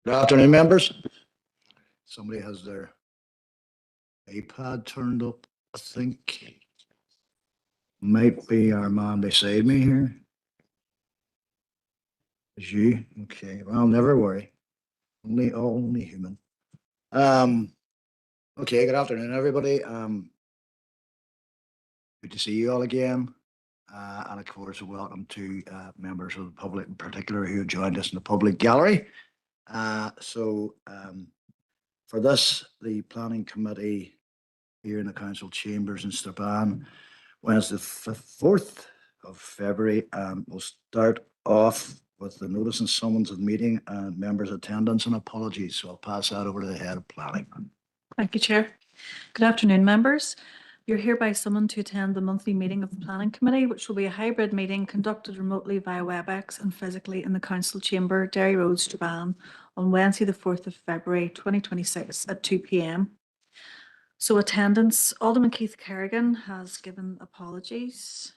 Good afternoon, members. Somebody has their iPad turned up, I think. Might be our man beside me here. Is you? Okay, well, never worry. Only human. Okay, good afternoon, everybody. Good to see you all again. And of course, welcome to members of the public in particular who joined us in the public gallery. For this, the planning committee here in the council chambers in Strabane, Wednesday, the 4th of February, we'll start off with the notice and summons of meeting and members' attendance and apologies. So I'll pass that over to the head of planning. Thank you, Chair. Good afternoon, members. You're hereby summoned to attend the monthly meeting of the Planning Committee, which will be a hybrid meeting conducted remotely via WebEx and physically in the Council Chamber, Derry Road, Strabane, on Wednesday, the 4th of February, 2026 at 2 p.m. So attendance, Alderman Keith Kerrigan has given apologies.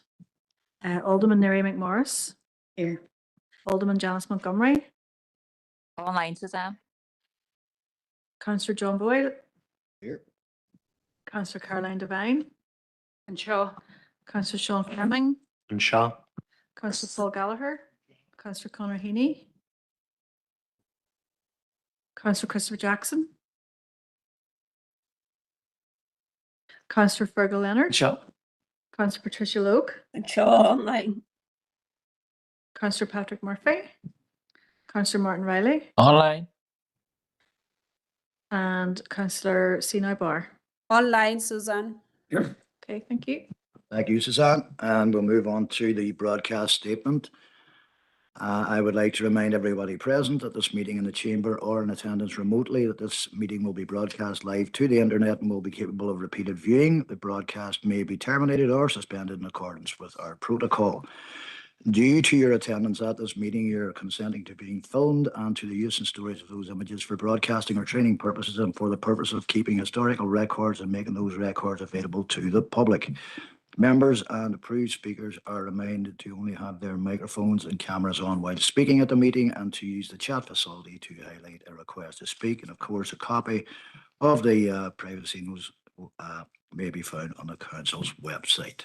Alderman Neri McMorris. Here. Alderman Janice Montgomery. Online, Suzanne. Councillor John Boyle. Here. Councillor Caroline Devine. And Shaw. Councillor Sean Fleming. And Shaw. Councillor Paul Gallagher. Councillor Conor Heaney. Councillor Christopher Jackson. Councillor Fergal Leonard. Shaw. Councillor Patricia Loke. And Shaw online. Councillor Patrick Murphy. Councillor Martin Riley. Online. And Councillor Sinai Barr. Online, Suzanne. Here. Okay, thank you. Thank you, Suzanne. And we'll move on to the broadcast statement. I would like to remind everybody present at this meeting in the chamber or in attendance remotely that this meeting will be broadcast live to the internet and will be capable of repeated viewing. The broadcast may be terminated or suspended in accordance with our protocol. Due to your attendance at this meeting, you're consenting to being filmed and to the use and storage of those images for broadcasting or training purposes and for the purpose of keeping historical records and making those records available to the public. Members and approved speakers are reminded to only have their microphones and cameras on while speaking at the meeting and to use the chat facility to highlight a request to speak. And of course, a copy of the privacy notice may be found on the council's website.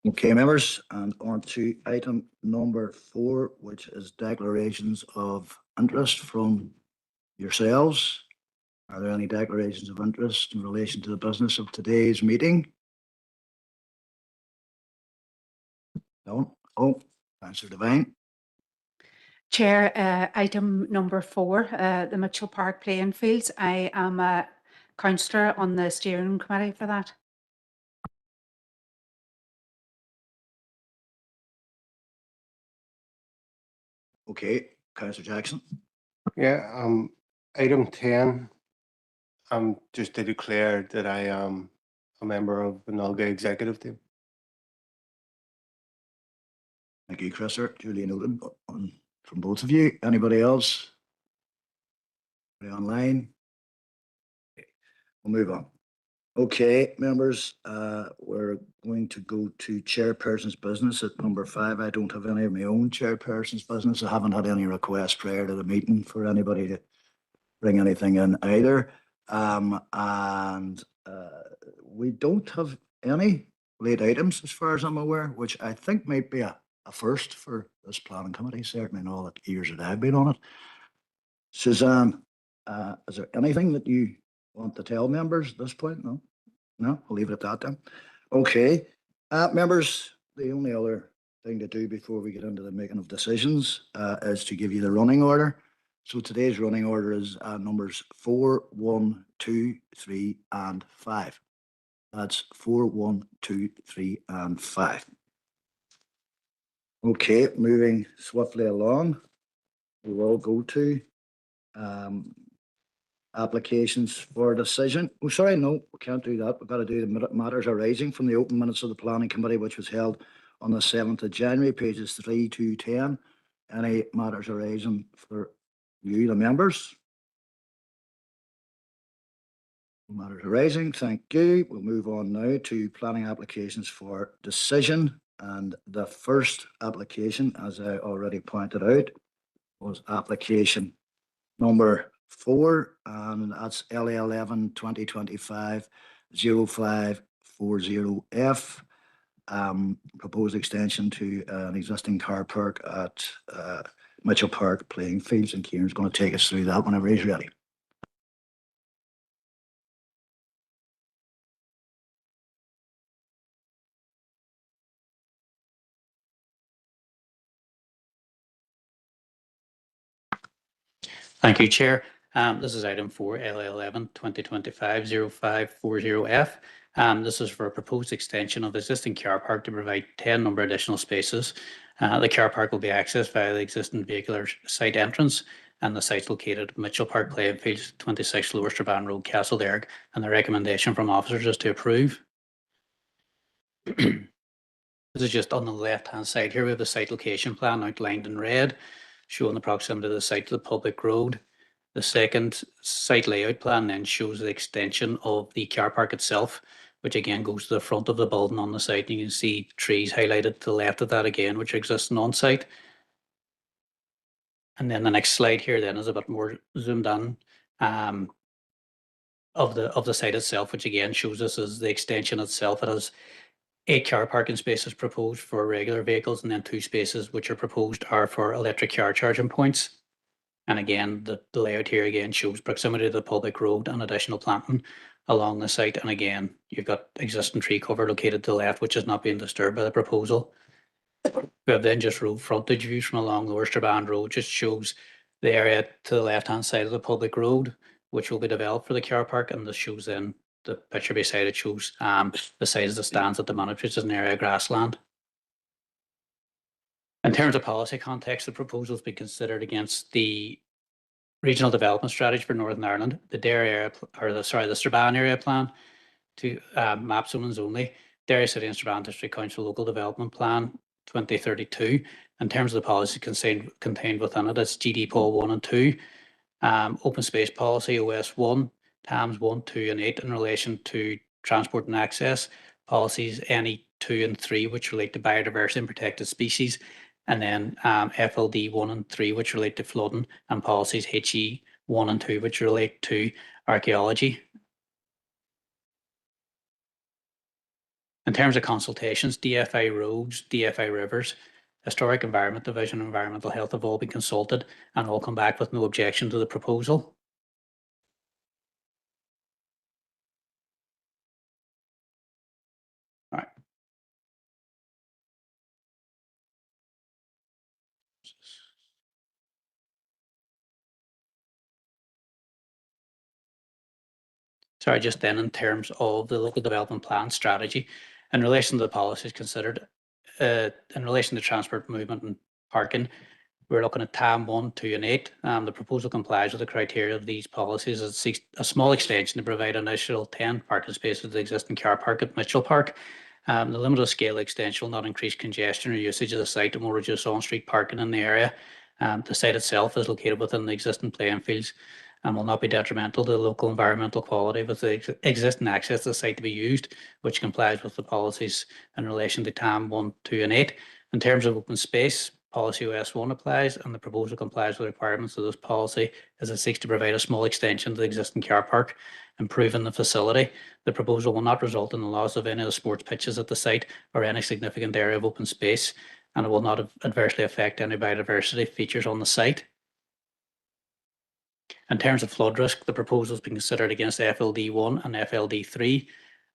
Okay, members, and on to item number 4, which is declarations of interest from yourselves. Are there any declarations of interest in relation to the business of today's meeting? No? Oh, Councillor Devine. Chair, item number 4, the Mitchell Park playing fields. I am a councillor on the steering committee for that. Okay, Councillor Jackson. Yeah, item 10, just to declare that I am a member of the NALGA executive team. Thank you, Christopher. Duly noted from both of you. Anybody else? Anybody online? Okay, we'll move on. Okay, members, we're going to go to chairperson's business at number 5. I don't have any of my own chairperson's business. I haven't had any requests prior to the meeting for anybody to bring anything in either. We don't have any late items as far as I'm aware, which I think might be a first for this planning committee, certainly in all the years that I've been on it. Suzanne, is there anything that you want to tell members at this point? No? No? I'll leave it at that then. Okay. Members, the only other thing to do before we get into the making of decisions is to give you the running order. So today's running order is numbers 4, 1, 2, 3, and 5. That's 4, 1, 2, 3, and 5. Okay, moving swiftly along, we will go to applications for decision. Oh, sorry, no, we can't do that. We've got to do the matters arising from the open minutes of the planning committee, which was held on the 7th of January, pages 3 to 10. Any matters arising for you, the members? Matters arising, thank you. We'll move on now to planning applications for decision. And the first application, as I already pointed out, was application number 4, and that's LA 11 2025 0540F. Proposed extension to an existing car park at Mitchell Park playing fields, and Kieran's going to take us through that whenever he's ready. Thank you, Chair. This is item 4, LA 11 2025 0540F. This is for a proposed extension of the existing car park to provide 10 number additional spaces. The car park will be accessed via the existing vehicular site entrance, and the site's located at Mitchell Park Playing Fields, 26 Lower Strabane Road, Castleberg, and the recommendation from officers is to approve. This is just on the left-hand side here. We have the site location plan outlined in red, showing the proximity of the site to the public road. The second site layout plan then shows the extension of the car park itself, which again goes to the front of the building on the site. You can see trees highlighted to the left of that again, which exist on site. And then the next slide here then is a bit more zoomed in of the site itself, which again shows us as the extension itself. It has 8 car parking spaces proposed for regular vehicles, and then 2 spaces which are proposed are for electric car charging points. And again, the layout here again shows proximity to the public road and additional planting along the site. And again, you've got existing tree cover located to the left, which is not being disturbed by the proposal. We have then just road frontage views from along Lower Strabane Road, just shows the area to the left-hand side of the public road, which will be developed for the car park. And this shows then the picture beside it shows the size of the stands at the minute, which is an area of grassland. In terms of policy context, the proposal has been considered against the Regional Development Strategy for Northern Ireland, the Derry area, or the Strabane area plan to map zonings only, Derry City and Strabane District Council Local Development Plan 2032. In terms of the policy contained within it, it's GD Pol 1 and 2, Open Space Policy OS 1, TAMS 1, 2 and 8 in relation to transport and access, policies NE 2 and 3 which relate to biodiversity and protected species, and then FLD 1 and 3 which relate to flooding, and policies HE 1 and 2 which relate to archaeology. In terms of consultations, DFI Roads, DFI Rivers, Historic Environment Division, Environmental Health have all been consulted and all come back with no objection to the proposal. All right. Sorry, just then in terms of the local development plan strategy, in relation to the policies considered, in relation to transport, movement and parking, we're looking at TAM 1, 2 and 8. The proposal complies with the criteria of these policies. It seeks a small extension to provide an additional 10 parking spaces to the existing car park at Mitchell Park. The limited scale extension will not increase congestion or usage of the site and will reduce on-street parking in the area. The site itself is located within the existing playing fields and will not be detrimental to the local environmental quality with the existing access to the site to be used, which complies with the policies in relation to TAM 1, 2 and 8. In terms of open space, Policy OS 1 applies, and the proposal complies with the requirements of this policy as it seeks to provide a small extension to the existing car park, improving the facility. The proposal will not result in the loss of any of the sports pitches at the site or any significant area of open space, and it will not adversely affect any biodiversity features on the site. In terms of flood risk, the proposal has been considered against FLD 1 and FLD 3.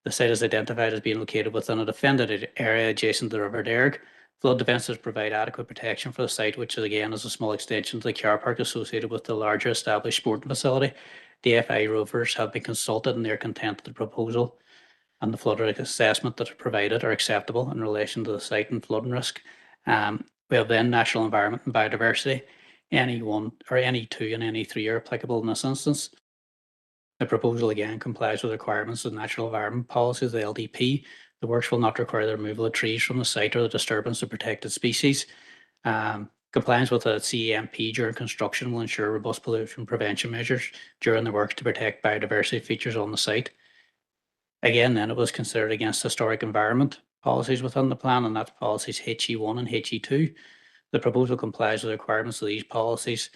The site is identified as being located within a defended area adjacent to the River Derg. Flood defences provide adequate protection for the site, which again is a small extension to the car park associated with the larger established sporting facility. DFI rovers have been consulted and they are content with the proposal, and the flood risk assessment that are provided are acceptable in relation to the site and flooding risk. We have then National Environment and Biodiversity. NE1 or NE2 and NE3 are applicable in this instance. The proposal again complies with requirements of National Environment Policies, the LDP. The works will not require the removal of trees from the site or the disturbance of protected species. Compliance with a CEMP during construction will ensure robust pollution prevention measures during the works to protect biodiversity features on the site. Again, then it was considered against historic environment policies within the plan, and that's policies HE1 and HE2. The proposal complies with the requirements of these policies,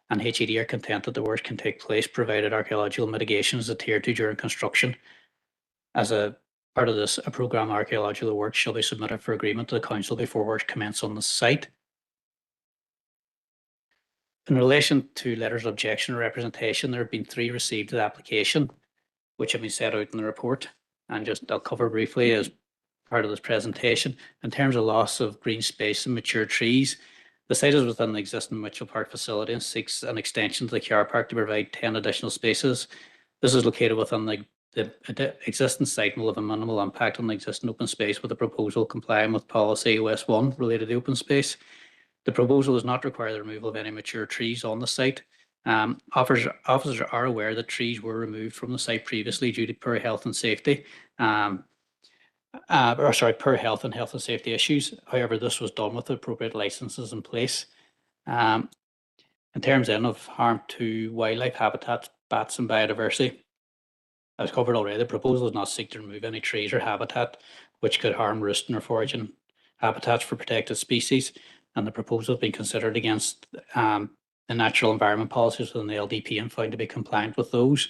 and HED are content that the works can take place provided archaeological mitigation is adhered to during construction. As a part of this, a programme of archaeological works shall be submitted for agreement to the council before works commence on the site. In relation to letters of objection or representation, there have been 3 received to the application, which have been set out in the report, and just I'll cover briefly as part of this presentation. In terms of loss of green space and mature trees, the site is within the existing Mitchell Park facility and seeks an extension to the car park to provide 10 additional spaces. This is located within the existing site and will have a minimal impact on the existing open space, with the proposal complying with policy OS 1 related to open space. The proposal does not require the removal of any mature trees on the site. Officers are aware that trees were removed from the site previously due to poor health and safety, poor health and safety issues. However, this was done with the appropriate licenses in place. In terms then of harm to wildlife habitats, bats and biodiversity, as covered already, the proposal does not seek to remove any trees or habitat which could harm roosting or foraging habitats for protected species, and the proposal has been considered against the natural environment policies within the LDP and found to be compliant with those.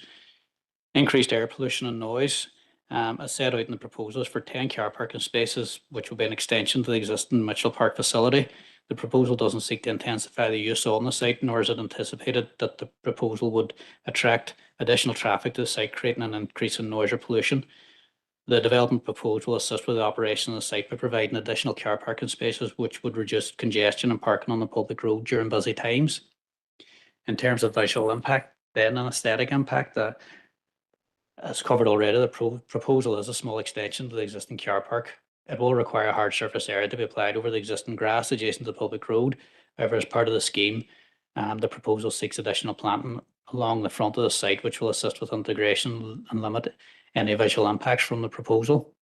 Increased air pollution and noise, as set out in the proposals for 10 car parking spaces, which will be an extension to the existing Mitchell Park facility. The proposal doesn't seek to intensify the use on the site, nor is it anticipated that the proposal would attract additional traffic to the site, creating an increase in noise or pollution. The development proposal will assist with the operation of the site by providing additional car parking spaces, which would reduce congestion and parking on the public road during busy times. In terms of visual impact, then an aesthetic impact, as covered already, the proposal is a small extension to the existing car park. It will require a hard surface area to be applied over the existing grass adjacent to the public road. However, as part of the scheme, the proposal seeks additional planting along the front of the site, which will assist with integration and limit any visual impacts from the proposal.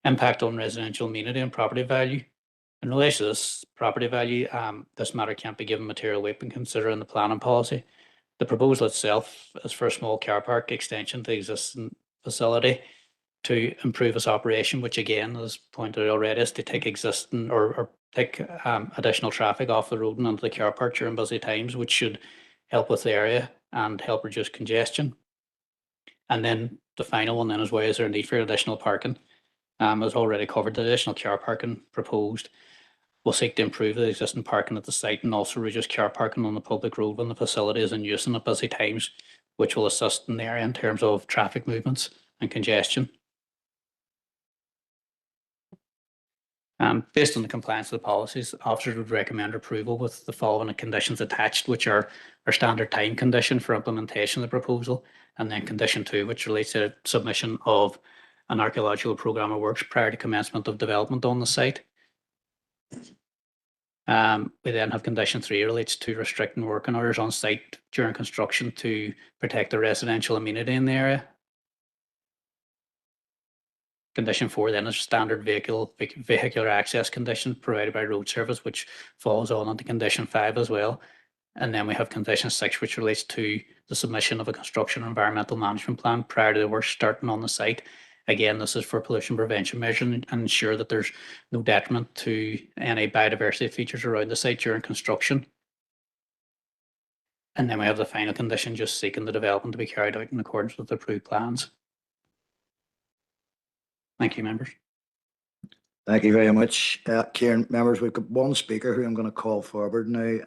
Impact on residential amenity and property value. In relation to this property value, this matter can't be given material weight when considering the planning policy. The proposal itself is for a small car park extension to the existing facility to improve its operation, which again, as pointed out already, is to take existing or take additional traffic off the road and into the car park during busy times, which should help with the area and help reduce congestion. And then the final one then is, why is there a need for additional parking? As already covered, the additional car parking proposed will seek to improve the existing parking at the site and also reduce car parking on the public road when the facility is in use and at busy times, which will assist in the area in terms of traffic movements and congestion. Based on the compliance of the policies, officers would recommend approval with the following conditions attached, which are our standard time condition for implementation of the proposal, and then condition 2, which relates to submission of an archaeological programme of works prior to commencement of development on the site. We then have condition 3 relates to restricting working hours on site during construction to protect the residential amenity in the area. Condition 4 then is standard vehicular access condition provided by road service, which falls on into condition 5 as well. And then we have condition 6, which relates to the submission of a construction and environmental management plan prior to the work starting on the site. Again, this is for pollution prevention measures and ensure that there's no detriment to any biodiversity features around the site during construction. And then we have the final condition just seeking the development to be carried out in accordance with the approved plans. Thank you, members. Thank you very much, Kieran. Members, we've got one speaker who I'm going to call forward now,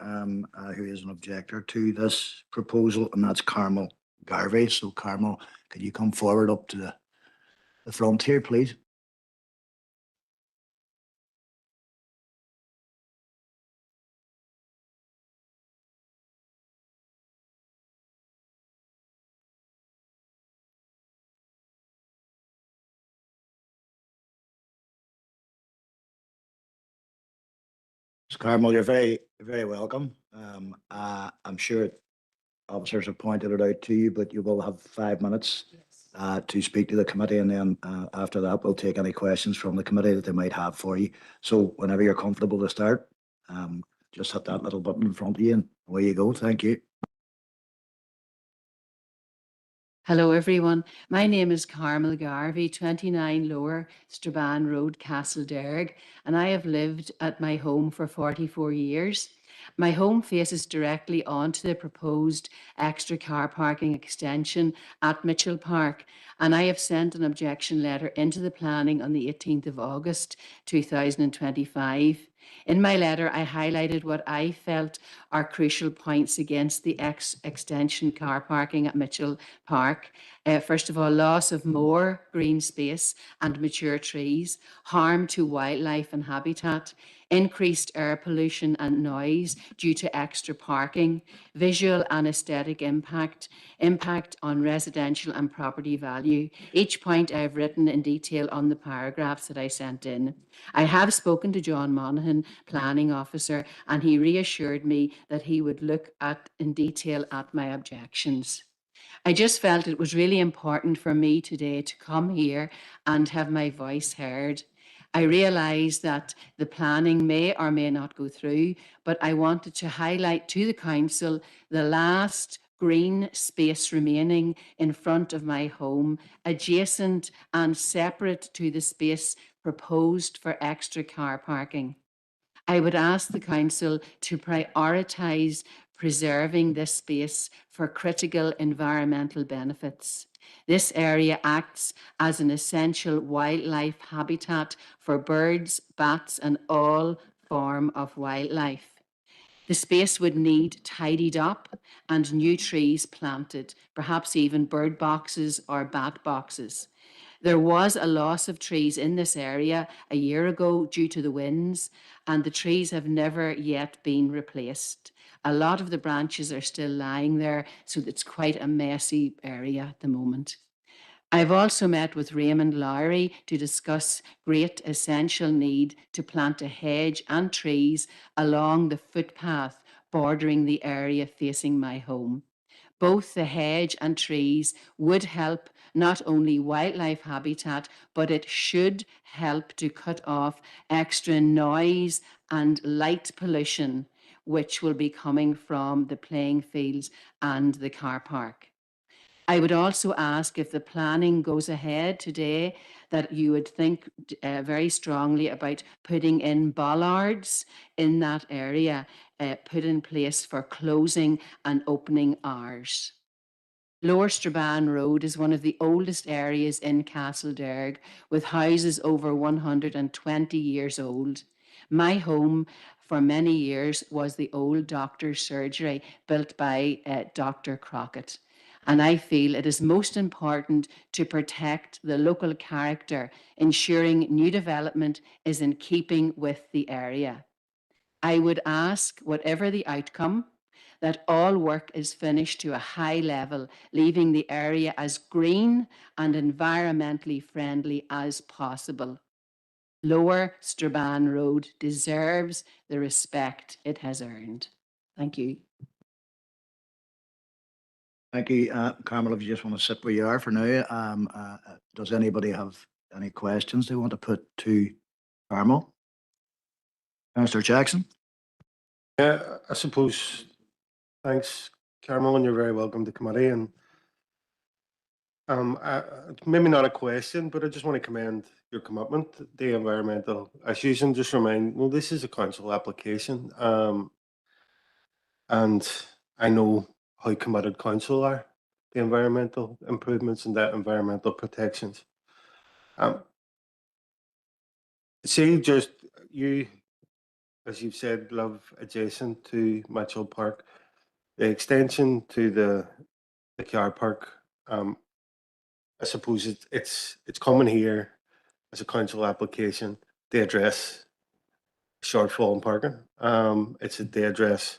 who is an objector to this proposal, and that's Carmel Garvey. So, Carmel, could you come forward up to the front here, please? Carmel, you're very, very welcome. I'm sure officers have pointed it out to you, but you will have 5 minutes to speak to the committee, and then after that, we'll take any questions from the committee that they might have for you. So whenever you're comfortable to start, just hit that little button in front of you, and away you go. Thank you. Hello, everyone. My name is Carmel Garvey, 29 Lower Strabane Road, Castlederg, and I have lived at my home for 44 years. My home faces directly onto the proposed extra car parking extension at Mitchell Park, and I have sent an objection letter into the planning on the 18th of August 2025. In my letter, I highlighted what I felt are crucial points against the extension car parking at Mitchell Park. First of all, loss of more green space and mature trees, harm to wildlife and habitat, increased air pollution and noise due to extra parking, visual and aesthetic impact, impact on residential and property value. Each point I've written in detail on the paragraphs that I sent in. I have spoken to John Monaghan, planning officer, and he reassured me that he would look at in detail at my objections. I just felt it was really important for me today to come here and have my voice heard. I realise that the planning may or may not go through, but I wanted to highlight to the council the last green space remaining in front of my home, adjacent and separate to the space proposed for extra car parking. I would ask the council to prioritise preserving this space for critical environmental benefits. This area acts as an essential wildlife habitat for birds, bats, and all form of wildlife. The space would need tidied up and new trees planted, perhaps even bird boxes or bat boxes. There was a loss of trees in this area a year ago due to the winds, and the trees have never yet been replaced. A lot of the branches are still lying there, so it's quite a messy area at the moment. I've also met with Raymond Lowry to discuss great essential need to plant a hedge and trees along the footpath bordering the area facing my home. Both the hedge and trees would help not only wildlife habitat, but it should help to cut off extra noise and light pollution, which will be coming from the playing fields and the car park. I would also ask, if the planning goes ahead today, that you would think very strongly about putting in bollards in that area, put in place for closing and opening hours. Lower Strabane Road is one of the oldest areas in Castlederg, with houses over 120 years old. My home for many years was the old doctor's surgery built by Dr. Crockett. And I feel it is most important to protect the local character, ensuring new development is in keeping with the area. I would ask, whatever the outcome, that all work is finished to a high level, leaving the area as green and environmentally friendly as possible. Lower Strabane Road deserves the respect it has earned. Thank you. Thank you, Carmel. If you just want to sit where you are for now, does anybody have any questions they want to put to Carmel? Councillor Jackson? I suppose, thanks, Carmel, and you're very welcome to committee. And maybe not a question, but I just want to commend your commitment to the environmental issues and just remind, well, this is a council application, and I know how committed council are to environmental improvements and that environmental protections. See, just you, as you've said, live adjacent to Mitchell Park. The extension to the car park, I suppose it's coming here as a council application to address shortfall in parking. It's to address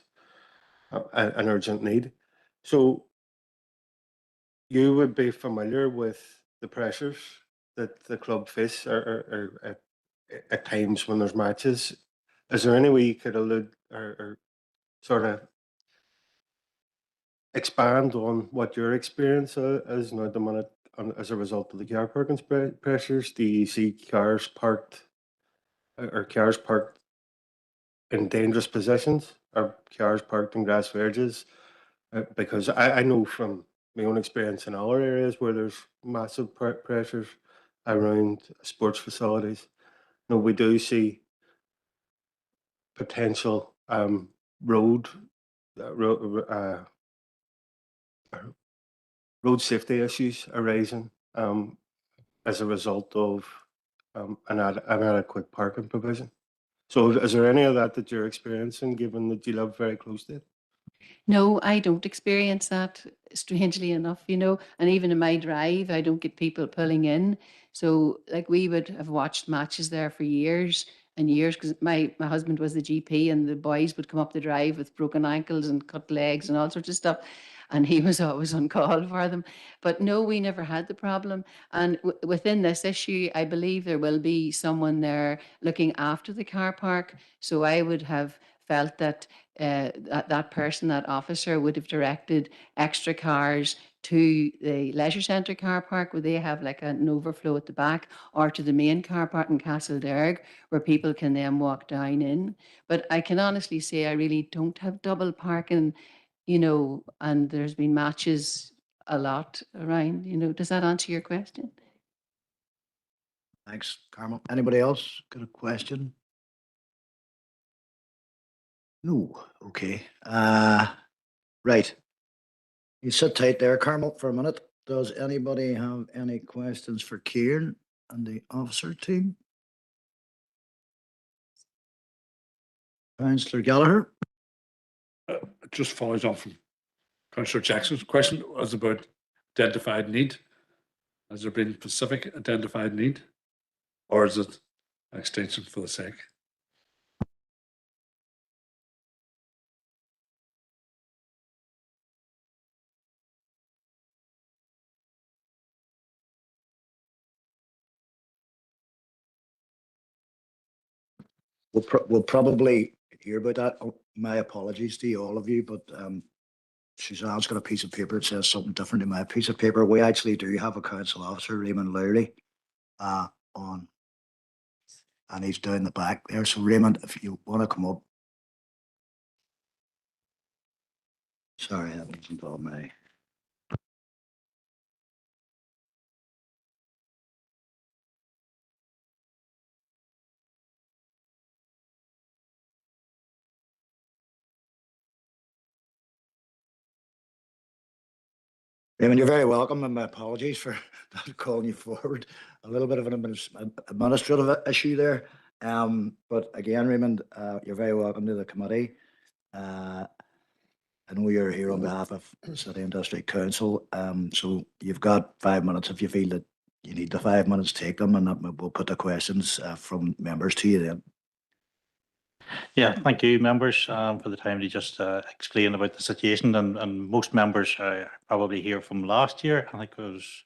an urgent need. So you would be familiar with the pressures that the club face or at times when there's matches. Is there any way you could allude or sort of expand on what your experience is now at the minute as a result of the car parking pressures? Do you see cars parked in dangerous positions or cars parked in grass verges? Because I know from my own experience in other areas where there's massive pressures around sports facilities. You know, we do see potential road safety issues arising as a result of an inadequate parking provision. So is there any of that you're experiencing, given that you live very close to it? No, I don't experience that, strangely enough, you know, and even in my drive, I don't get people pulling in. So like we would have watched matches there for years and years, because my husband was the GP and the boys would come up the drive with broken ankles and cut legs and all sorts of stuff. And he was always on call for them. But no, we never had the problem. And within this issue, I believe there will be someone there looking after the car park. So I would have felt that that person, that officer, would have directed extra cars to the leisure centre car park, where they have like an overflow at the back, or to the main car park in Castlederg, where people can then walk down in. But I can honestly say I really don't have double parking, you know, and there's been matches a lot around, you know. Does that answer your question? Thanks, Carmel. Anybody else got a question? No. Okay. Right. You sit tight there, Carmel, for a minute. Does anybody have any questions for Kieran and the officer team? Councillor Gallagher? It just follows on from Councillor Jackson's question, was about identified need. Has there been specific identified need, or is it an extension for the sake? We'll probably hear about that. Oh, my apologies to all of you, but Suzanne's got a piece of paper that says something different to my piece of paper. We actually do have a council officer, Raymond Lowry, on, and he's down the back there. So Raymond, if you want to come up. Sorry, that wasn't all me. Raymond, you're very welcome, and my apologies for not calling you forward. A little bit of an administrative issue there. But again, Raymond, you're very welcome to the committee. I know you're here on behalf of City and District Council. So you've got 5 minutes. If you feel that you need the 5 minutes, take them, and we'll put the questions from members to you then. Yeah, thank you, members, for the time to just explain about the situation. And most members are probably here from last year. I think it was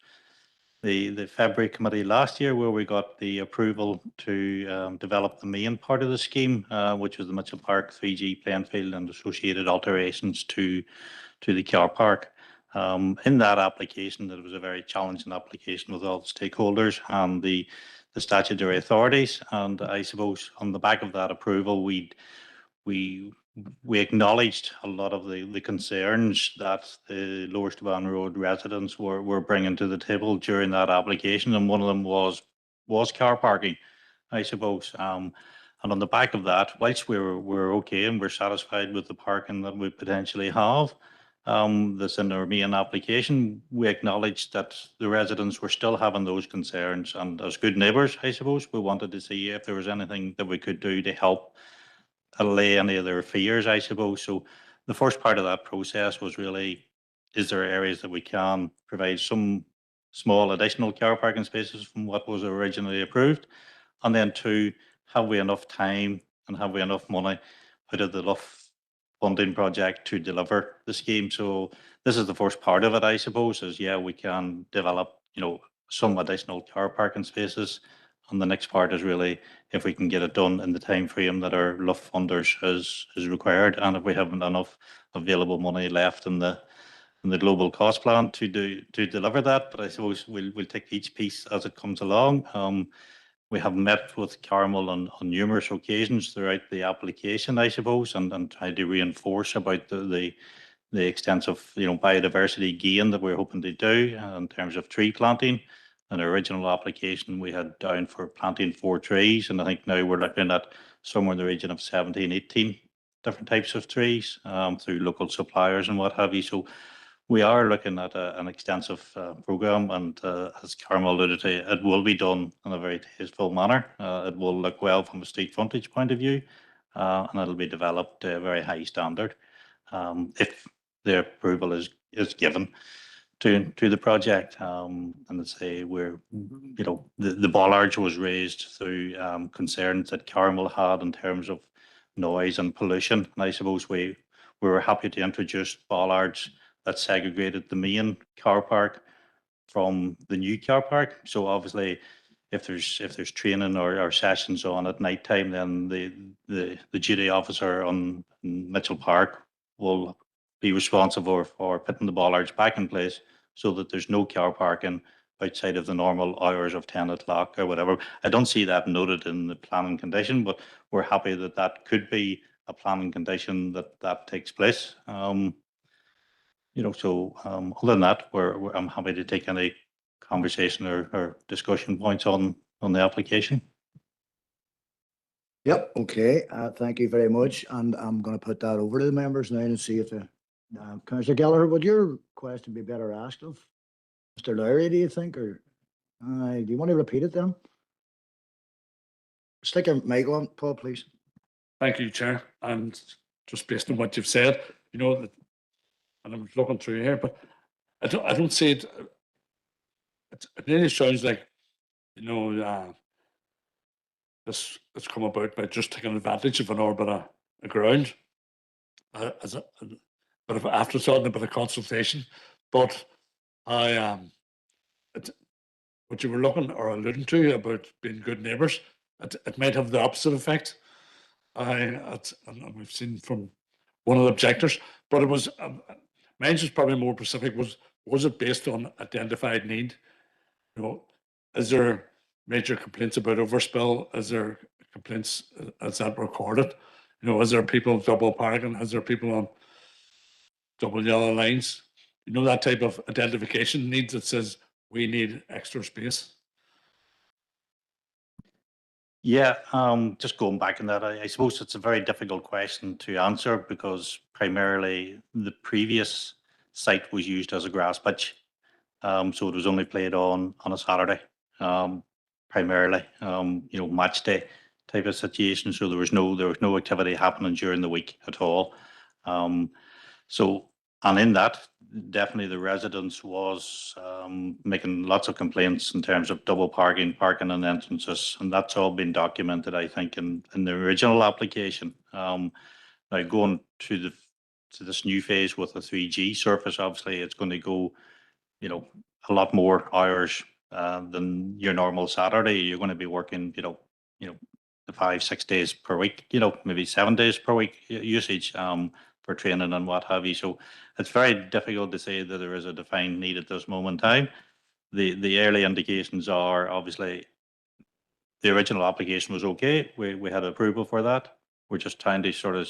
the February committee last year where we got the approval to develop the main part of the scheme, which was the Mitchell Park 3G playing field and associated alterations to the car park. In that application, it was a very challenging application with all the stakeholders and the statutory authorities. And I suppose on the back of that approval, we acknowledged a lot of the concerns that the Lower Strabane Road residents were bringing to the table during that application, and one of them was car parking, I suppose. And on the back of that, whilst we're okay and we're satisfied with the parking that we potentially have, that's in our main application, we acknowledged that the residents were still having those concerns, and as good neighbours, I suppose, we wanted to see if there was anything that we could do to help allay any of their fears, I suppose. So the first part of that process was really, is there areas that we can provide some small additional car parking spaces from what was originally approved? And then two, have we enough time and have we enough money out of the LUF funding project to deliver the scheme? So this is the first part of it, I suppose, is yeah, we can develop, you know, some additional car parking spaces. And the next part is really if we can get it done in the time frame that our LUF funders is required, and if we haven't enough available money left in the global cost plan to deliver that. But I suppose we'll take each piece as it comes along. We have met with Carmel on numerous occasions throughout the application, I suppose, and tried to reinforce about the the extensive, biodiversity gain that we're hoping to do in terms of tree planting. In the original application, we had down for planting 4 trees, and I think now we're looking at somewhere in the region of 17, 18 different types of trees through local suppliers and what have you. So we are looking at an extensive programme, and as Carmel alluded to, it will be done in a very tasteful manner. It will look well from a street frontage point of view, and it'll be developed to a very high standard if the approval is given to the project. And I say we're, the bollards was raised through concerns that Carmel had in terms of noise and pollution. And I suppose we were happy to introduce bollards that segregated the main car park from the new car park. So obviously, if there's training or sessions on at night time, then the duty officer on Mitchell Park will be responsible for putting the bollards back in place so that there's no car parking outside of the normal hours of 10 o'clock or whatever. I don't see that noted in the planning condition, but we're happy that that could be a planning condition that takes place. So other than that, I'm happy to take any conversation or discussion points on the application. Yep, okay, thank you very much, and I'm going to put that over to the members now and see if the, Councillor Gallagher, would your question be better asked of Mr. Lowry, do you think, or do you want to repeat it then? Stick your mic on, Paul, please. Thank you, Chair. And just based on what you've said, and I'm looking through here, but I don't see it. It really sounds like, this has come about by just taking advantage of an orbit of ground as a bit of afterthought and a bit of consultation. But what you were looking or alluding to about being good neighbours, it might have the opposite effect. And we've seen from one of the objectors, but it was mine was probably more specific. Was it based on identified need? Is there major complaints about overspill? Is there complaints? Is that recorded? Is there people double parking? Is there people on double yellow lines? That type of identification needs that says we need extra space. Yeah, just going back on that, I suppose it's a very difficult question to answer because primarily the previous site was used as a grass pitch. So it was only played on a Saturday, primarily, match day type of situation. So there was no activity happening during the week at all. And in that, definitely the residents was making lots of complaints in terms of double parking and entrances, and that's all been documented, I think, in the original application. Now going to this new phase with the 3G surface, obviously it's going to go, a lot more hours than your normal Saturday. You're going to be working, the 5-6 days per week, maybe 7 days per week usage for training and what have you. So it's very difficult to say that there is a defined need at this moment in time. The early indications are obviously the original application was okay. We had approval for that. We're just trying to sort of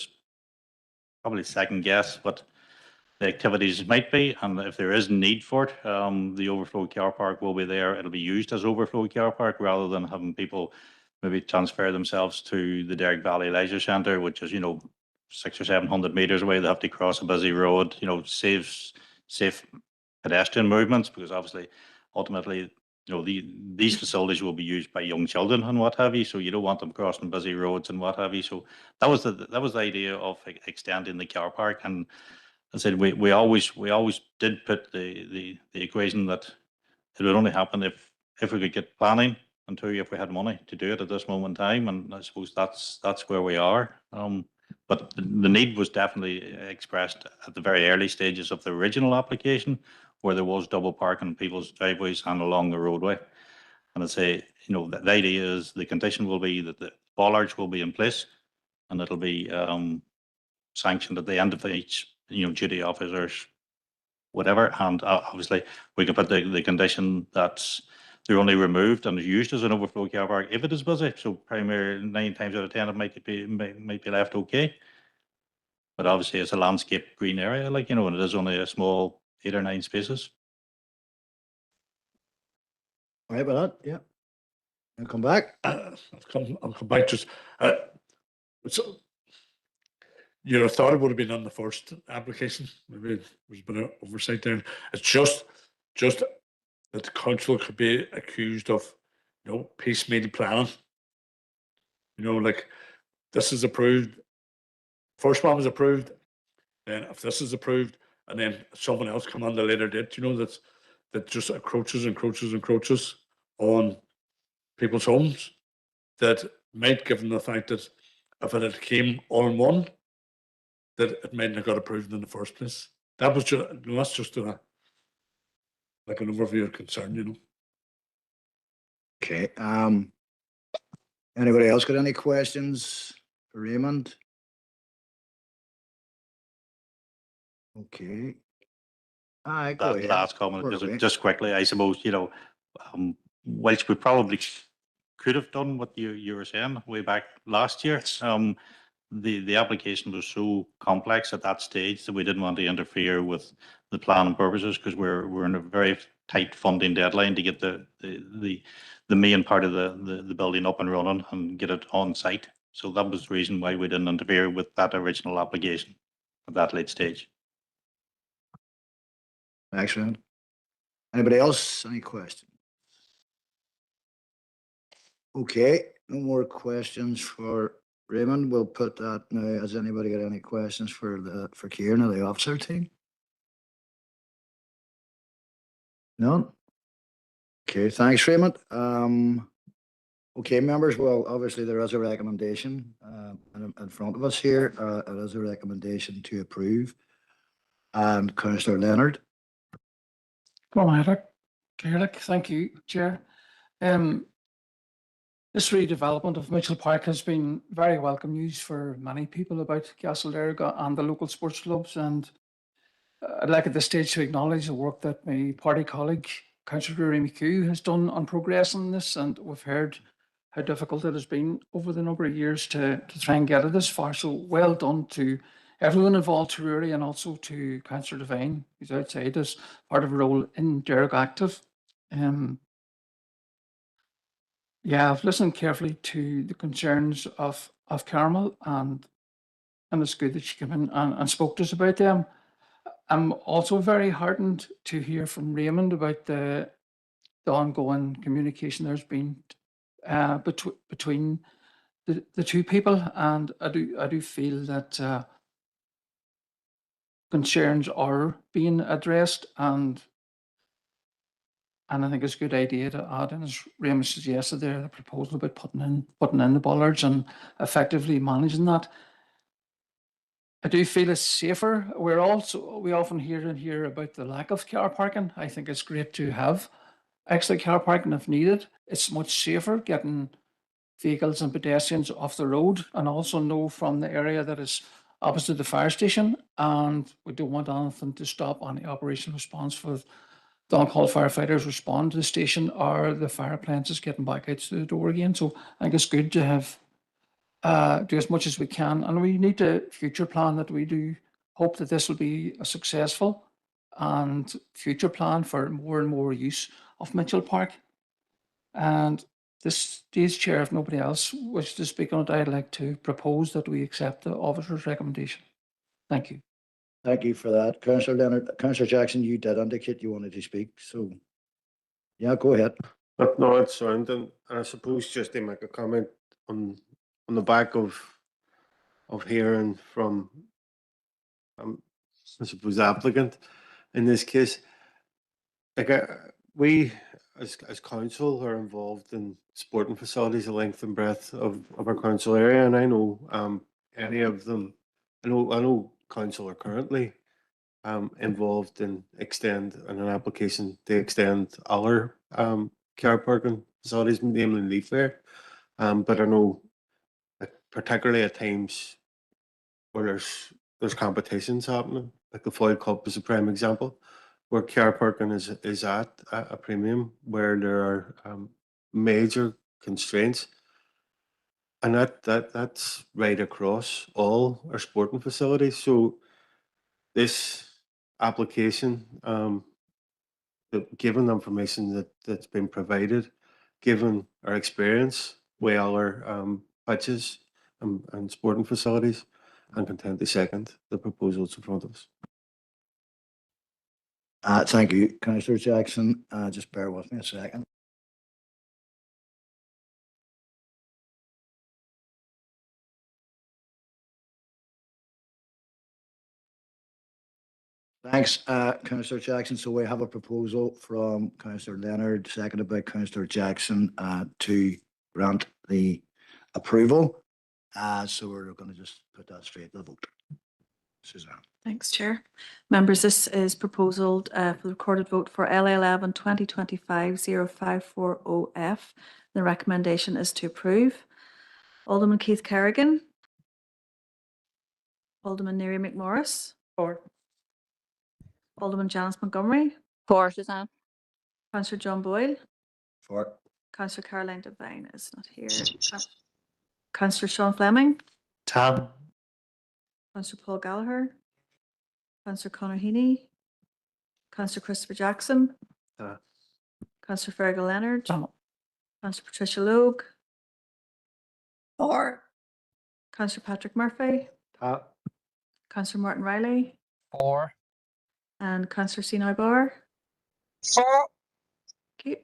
probably second guess what the activities might be, and if there is need for it, the overflow car park will be there. It'll be used as overflow car park rather than having people maybe transfer themselves to the Derrick Valley Leisure Centre, which is 600 or 700 meters away. They have to cross a busy road. Saves safe pedestrian movements, because obviously, ultimately, these facilities will be used by young children and what have you. So you don't want them crossing busy roads and what have you. So that was the idea of extending the car park. And I said we always did put the equation that it would only happen if we could get planning, and two, if we had money to do it at this moment in time. And I suppose that's where we are. But the need was definitely expressed at the very early stages of the original application, where there was double parking in people's driveways and along the roadway. And I say, the idea is the condition will be that the bollards will be in place, and it'll be sanctioned at the end of each, duty officers, whatever. And obviously, we can put the condition that they're only removed and used as an overflow car park if it is busy. So primarily 9 times out of 10, it might be left okay. But obviously it's a landscape green area, like, you know, and it is only a small 8 or 9 spaces. All right with that? Yeah. And come back. I'll come back just, so, you'd have thought it would have been on the first application. Maybe there's been an oversight there. It's just that the council could be accused of, you know, piecemeal planning. You know, like this is approved, first one was approved, then if this is approved, and then someone else come on the later date, you know, that just encroaches on people's homes, that might, given the fact that if it had came all in one, that it might not have got approved in the first place. That was just, that's just like an overview of concern, you know. Okay. Anybody else got any questions for Raymond? Okay. All right, go That ahead. last comment, Work away. just quickly, I suppose, you know, whilst we probably could have done what you were saying way back last year, the application was so complex at that stage that we didn't want to interfere with the planning purposes, because we're in a very tight funding deadline to get the main part of the building up and running and get it on site. So that was the reason why we didn't interfere with that original application at that late stage. Excellent. Anybody else? Any questions? Okay, no more questions for Raymond. We'll put that now. Has anybody got any questions for Kieran or the officer team? None? Okay, thanks, Raymond. Okay, members, well, obviously there is a recommendation in front of us here. It is a recommendation to approve. And Councillor Leonard. Thank you, Chair. This redevelopment of Mitchell Park has been very welcome news for many people about Castlederg and the local sports clubs. And I'd like at this stage to acknowledge the work that my party colleague, Councillor Rory McHugh, has done on progressing this. And we've heard how difficult it has been over the number of years to try and get it this far. So well done to everyone involved, to Rory, and also to Councillor Devine, who's outside as part of a role in Derg Active. Yeah, I've listened carefully to the concerns of Carmel, and it's good that she came in and spoke to us about them. I'm also very heartened to hear from Raymond about the ongoing communication there's been between the two people, and I do feel that concerns are being addressed, and I think it's a good idea to add in, as Raymond suggested there, the proposal about putting in the bollards and effectively managing that. I do feel it's safer. We often hear about the lack of car parking. I think it's great to have extra car parking if needed. It's much safer getting vehicles and pedestrians off the road, and also know from the area that is opposite the fire station, and we don't want anything to stop any operational response for the on-call firefighters respond to the station, or the fire appliances getting back out to the door again. So I think it's good to have do as much as we can, and we need to future plan that. We do hope that this will be a successful and future plan for more and more use of Mitchell Park. And this stage, Chair, if nobody else wishes to speak on it, I'd like to propose that we accept the officer's recommendation. Thank you. Thank you for that. Councillor Leonard. Councillor Jackson, you did indicate you wanted to speak, so yeah, go ahead. No, it's sound, and I suppose just to make a comment on the back of hearing from I suppose the applicant in this case. Like we as council are involved in sporting facilities the length and breadth of our council area, and I know any of them. I know council are currently involved in an application to extend other car parking facilities, namely Leaf Fair. But I know, particularly at times where there's competitions happening, like the Floyd Cup is a prime example, where car parking is at a premium, where there are major constraints. And that's right across all our sporting facilities. So this application, given the information that's been provided, given our experience with our pitches and sporting facilities, I'm content to second the proposals in front of us. Thank you, Councillor Jackson. Just bear with me a second. Thanks, Councillor Jackson. So we have a proposal from Councillor Leonard, seconded by Councillor Jackson, to grant the approval. So we're going to just put that straight to the vote. Suzanne. Thanks, Chair. Members, this is proposal for the recorded vote for LA11 2025-0540F. The recommendation is to approve. Alderman Keith Kerrigan. Alderman Neary McMorris. For. Alderman Janice Montgomery. For, Suzanne. Councillor John Boyle. For. Councillor Caroline Devine is not here. Councillor Sean Fleming. Tam. Councillor Paul Gallagher. Councillor Conor Heaney. Councillor Christopher Jackson. Councillor Fergal Leonard. Councillor Patricia Logue. For. Councillor Patrick Murphy. Councillor Martin Riley. For. And Councillor Sinai Barr. For. Okay.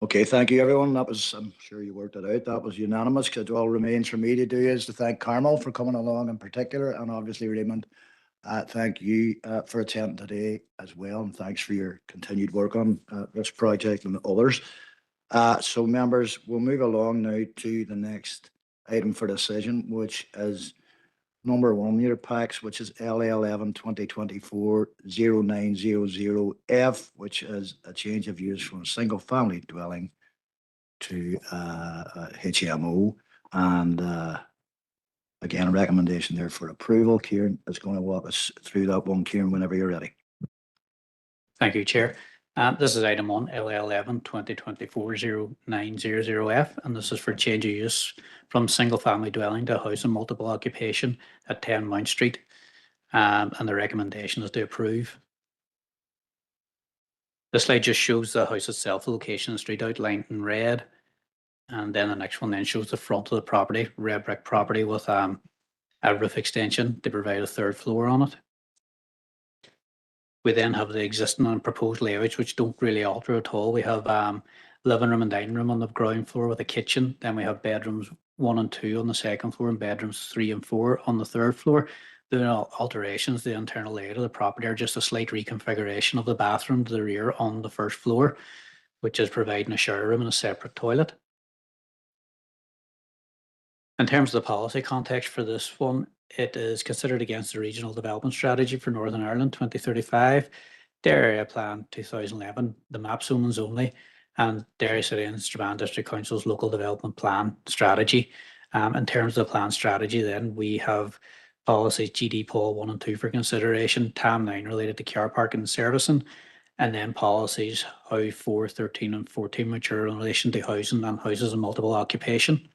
Okay, thank you, everyone. That was, I'm sure you worked it out. That was unanimous. Because all remains for me to do is to thank Carmel for coming along in particular, and obviously Raymond. Thank you for attending today as well, and thanks for your continued work on this project and others. So members, we'll move along now to the next item for decision, which is number 1 year packs, which is LA11 2024-0900F, which is a change of use from a single family dwelling to HMO. And again, a recommendation there for approval. Kieran is going to walk us through that one. Kieran, whenever you're ready. Thank you, Chair. This is item 1, LA11 2024-0900F, and this is for change of use from single family dwelling to house and multiple occupation at 10 Mount Street. And the recommendation is to approve. This slide just shows the house itself, the location and street outlined in red. And then the next one then shows the front of the property, red brick property with a roof extension to provide a 3rd floor on it. We then have the existing and proposed layouts, which don't really alter at all. We have living room and dining room on the ground floor with a kitchen. Then we have bedrooms 1 and 2 on the 2nd floor and bedrooms 3 and 4 on the 3rd floor. The alterations, the internal layout of the property are just a slight reconfiguration of the bathroom to the rear on the 1st floor, which is providing a shower room and a separate toilet. In terms of the policy context for this one, it is considered against the Regional Development Strategy for Northern Ireland 2035, Dairy Area Plan 2011, the map zones only, and Derry City and Strabane District Council's Local Development Plan Strategy. In terms of the plan strategy, then we have policies GD Pol 1 and 2 for consideration, TAM 9 related to car parking and servicing, and then policies how 4, 13 and 14 mature in relation to housing and houses and multiple occupation.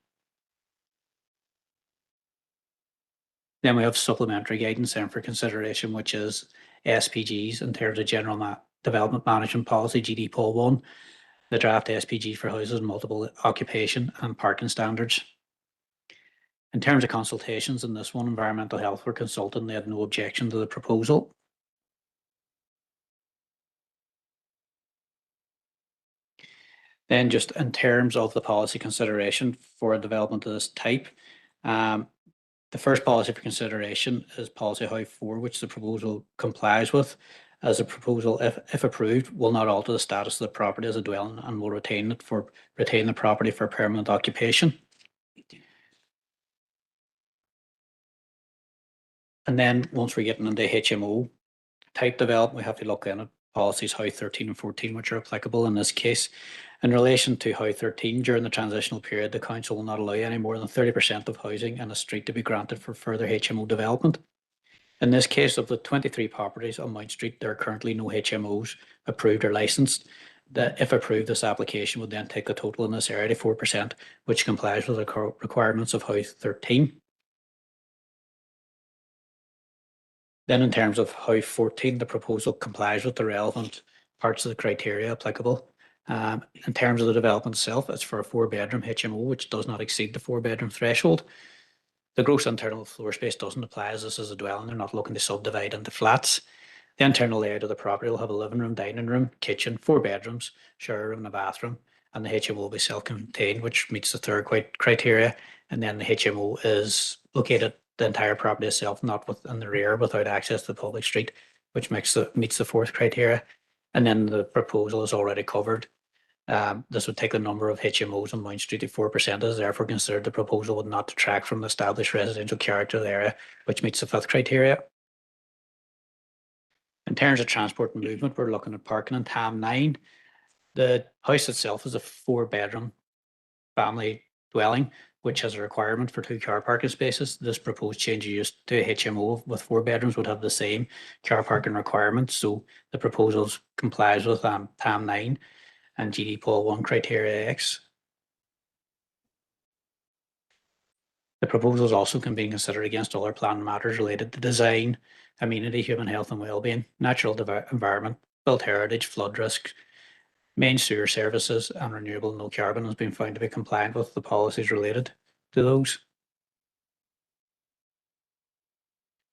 Then we have supplementary guidance then for consideration, which is SPGs in terms of General Development Management Policy, GD Pol 1, the draft SPG for houses and multiple occupation and parking standards. In terms of consultations in this one, Environmental Health were consulted and they had no objection to the proposal. Then just in terms of the policy consideration for a development of this type, the first policy for consideration is policy How 4, which the proposal complies with. As a proposal, if approved, will not alter the status of the property as a dwelling and will retain the property for permanent occupation. And then once we're getting into HMO type development, we have to look in at policies How 13 and 14, which are applicable in this case. In relation to How 13, during the transitional period, the council will not allow any more than 30% of housing in a street to be granted for further HMO development. In this case, of the 23 properties on Mount Street, there are currently no HMOs approved or licensed. that if approved, this application would then take the total in this area to 4%, which complies with the requirements of House 13. Then in terms of House 14, the proposal complies with the relevant parts of the criteria applicable. In terms of the development itself, it's for a 4-bedroom HMO, which does not exceed the 4-bedroom threshold. The gross internal floor space doesn't apply, as this is a dwelling. They're not looking to subdivide into flats. The internal layout of the property will have a living room, dining room, kitchen, 4 bedrooms, shower room and a bathroom, and the HMO will be self-contained, which meets the third criteria. And then the HMO is located, the entire property itself, not within the rear without access to the public street, which meets the fourth criteria. And then the proposal is already covered. This would take the number of HMOs on Mount Street to 4%, as therefore considered the proposal would not detract from the established residential character of the area, which meets the 5th criteria. In terms of transport and movement, we're looking at parking in TAM 9. The house itself is a 4-bedroom family dwelling, which has a requirement for 2 car parking spaces. This proposed change of use to a HMO with 4 bedrooms would have the same car parking requirements. So the proposal complies with TAM 9 and GD Pol 1 criteria X. The proposals also can be considered against other planning matters related to design, amenity, human health and well-being, natural environment, built heritage, flood risk, main sewer services, and renewable no carbon has been found to be compliant with the policies related to those.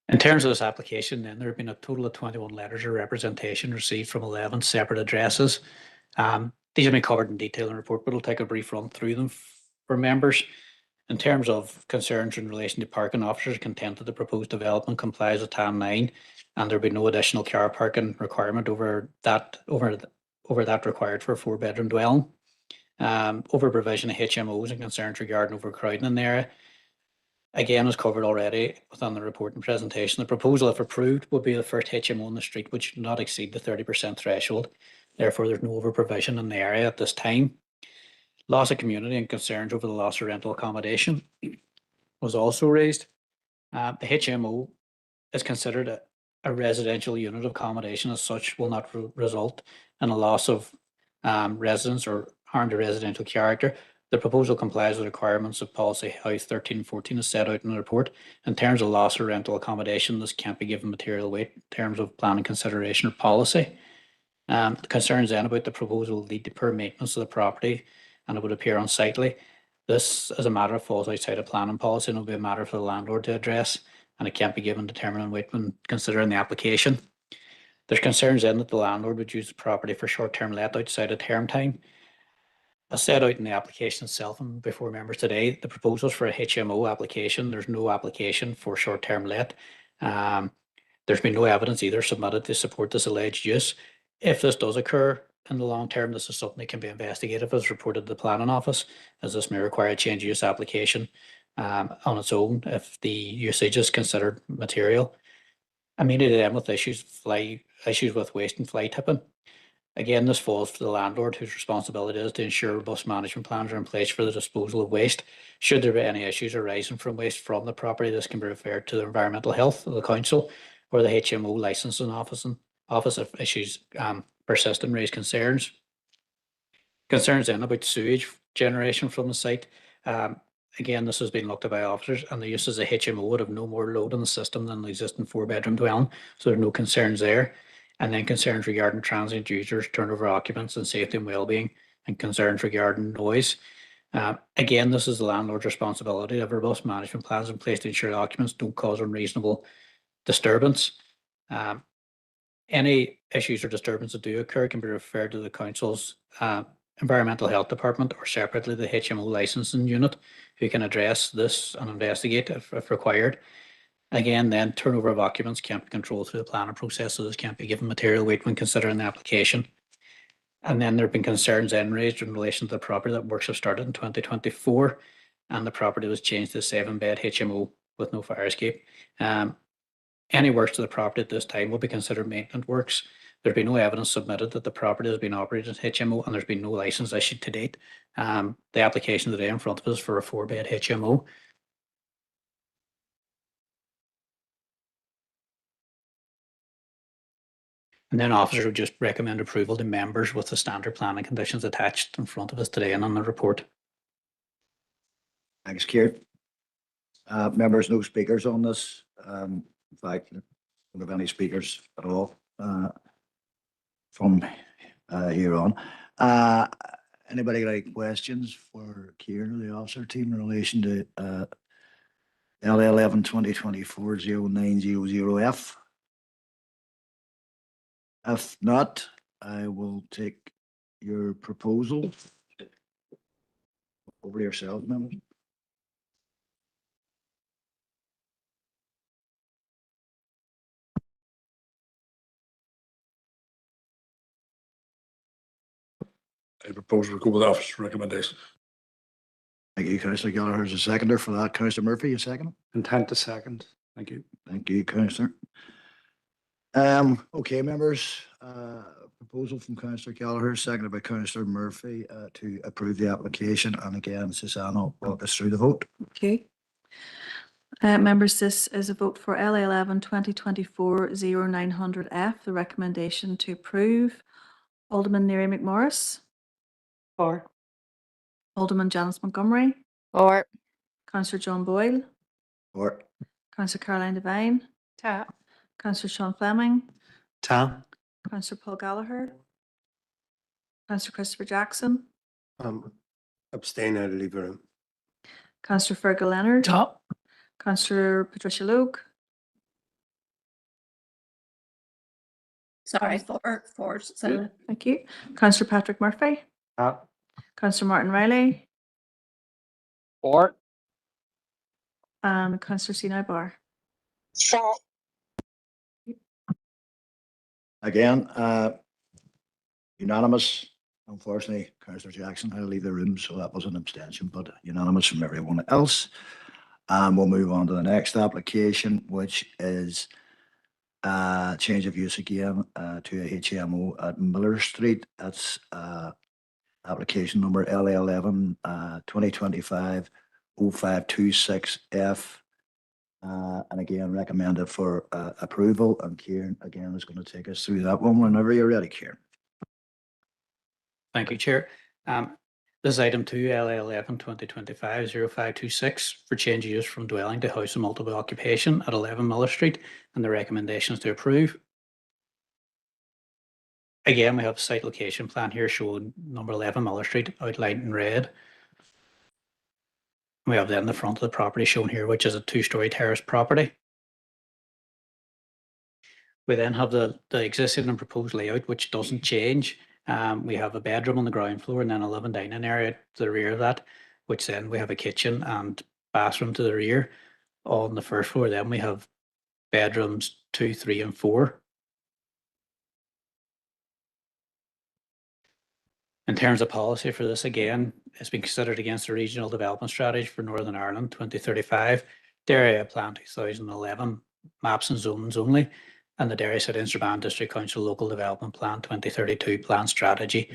In terms of this application, then there have been a total of 21 letters of representation received from 11 separate addresses. These have been covered in detail in the report, but I'll take a brief run through them for members. In terms of concerns in relation to parking, officers contend that the proposed development complies with TAM 9 and there will be no additional car parking requirement over that required for a 4-bedroom dwelling. Over provision of HMOs and concerns regarding overcrowding in the area, again, as covered already within the report and presentation. The proposal, if approved, would be the first HMO on the street which would not exceed the 30% threshold. Therefore, there's no over provision in the area at this time. Loss of community and concerns over the loss of rental accommodation was also raised. The HMO is considered a residential unit of accommodation, as such will not result in a loss of residence or harm to residential character. The proposal complies with requirements of policy House 13 and 14 as set out in the report. In terms of loss of rental accommodation, this can't be given material weight in terms of planning consideration or policy. The concerns then about the proposal will lead to poor maintenance of the property and it would appear unsightly. This, as a matter, falls outside of planning policy and will be a matter for the landlord to address, and it can't be given determinant weight when considering the application. There's concerns then that the landlord would use the property for short-term let outside of term time. As set out in the application itself and before members today, the proposals for a HMO application, there's no application for short-term let. There's been no evidence either submitted to support this alleged use. If this does occur in the long term, this is something that can be investigated as reported to the planning office, as this may require a change of use application on its own if the usage is considered material. Immediately then with issues with waste and fly tipping. Again, this falls to the landlord, whose responsibility is to ensure robust management plans are in place for the disposal of waste. Should there be any issues arising from waste from the property, this can be referred to the environmental health of the council or the HMO licensing office if issues persist and raise concerns. Concerns then about sewage generation from the site. Again, this has been looked at by officers, and the use as a HMO would have no more load on the system than the existing 4-bedroom dwelling, so there's no concerns there. And then concerns regarding transient users, turnover occupants, and safety and well-being, and concerns regarding noise. Again, this is the landlord's responsibility to have robust management plans in place to ensure occupants don't cause unreasonable disturbance. Any issues or disturbances that do occur can be referred to the council's environmental health department or separately the HMO licensing unit, who can address this and investigate if required. Again, then turnover of occupants can't be controlled through the planning process, so this can't be given material weight when considering the application. And then there have been concerns then raised in relation to the property that works have started in 2024, and the property was changed to a 7-bed HMO with no fire escape. Any works to the property at this time will be considered maintenance works. There's been no evidence submitted that the property has been operated as HMO, and there's been no license issued to date. The application today in front of us is for a 4-bed HMO. And then officers would just recommend approval to members with the standard planning conditions attached in front of us today and on the report. Thanks, Kieran. Members, no speakers on this. In fact, don't have any speakers at all from here on. Anybody got any questions for Kieran or the officer team in relation to LA 11 2024 0900F? If not, I will take your proposal. Over to yourself, members. I propose we go with the officer's recommendation. Thank you, Councillor Gallagher, as a seconder for that. Councillor Murphy, a second. Intent to second. Thank you. Thank you, Councillor. Okay, members, proposal from Councillor Gallagher, seconded by Councillor Murphy, to approve the application. And again, Susanna will walk us through the vote. Okay. Members, this is a vote for LA 11 2024 0900F, the recommendation to approve. Alderman Neary McMorris. For. Alderman Janice Montgomery. Or. Councillor John Boyle. Or Councillor Caroline Devine. Ta. Councillor Sean Fleming. Ta. Councillor Paul Gallagher. Councillor Christopher Jackson. Abstain out of leave the room. Councillor Fergal Leonard. Ta. Councillor Patricia Logue. Sorry, for. So. Thank you. Councillor Patrick Murphy. Ta. Councillor Martin Riley. Or. And Councillor Sinai Barr. For. again, unanimous. Unfortunately, Councillor Jackson had to leave the room, so that was an abstention, but unanimous from everyone else. And we'll move on to the next application, which is change of use again to a HMO at Miller Street. That's application number LA11 2025 0526F. And again, recommended for approval. And Kieran, again, is going to take us through that one whenever you're ready, Kieran. Thank you, Chair. This is item 2, LA 11 2025 0526 for change of use from dwelling to house of multiple occupation at 11 Miller Street, and the recommendation is to approve. Again, we have a site location plan here showing number 11 Miller Street outlined in red. We have then the front of the property shown here, which is a 2-story terrace property. We then have the existing and proposed layout, which doesn't change. We have a bedroom on the ground floor and then a living dining area to the rear of that, which then we have a kitchen and bathroom to the rear. On the first floor, then we have bedrooms 2, 3, and 4. In terms of policy for this, again, it's been considered against the Regional Development Strategy for Northern Ireland 2035, the Area Plan 2011, maps and zones only, and the Derry City and Strabane District Council Local Development Plan 2032 Plan Strategy.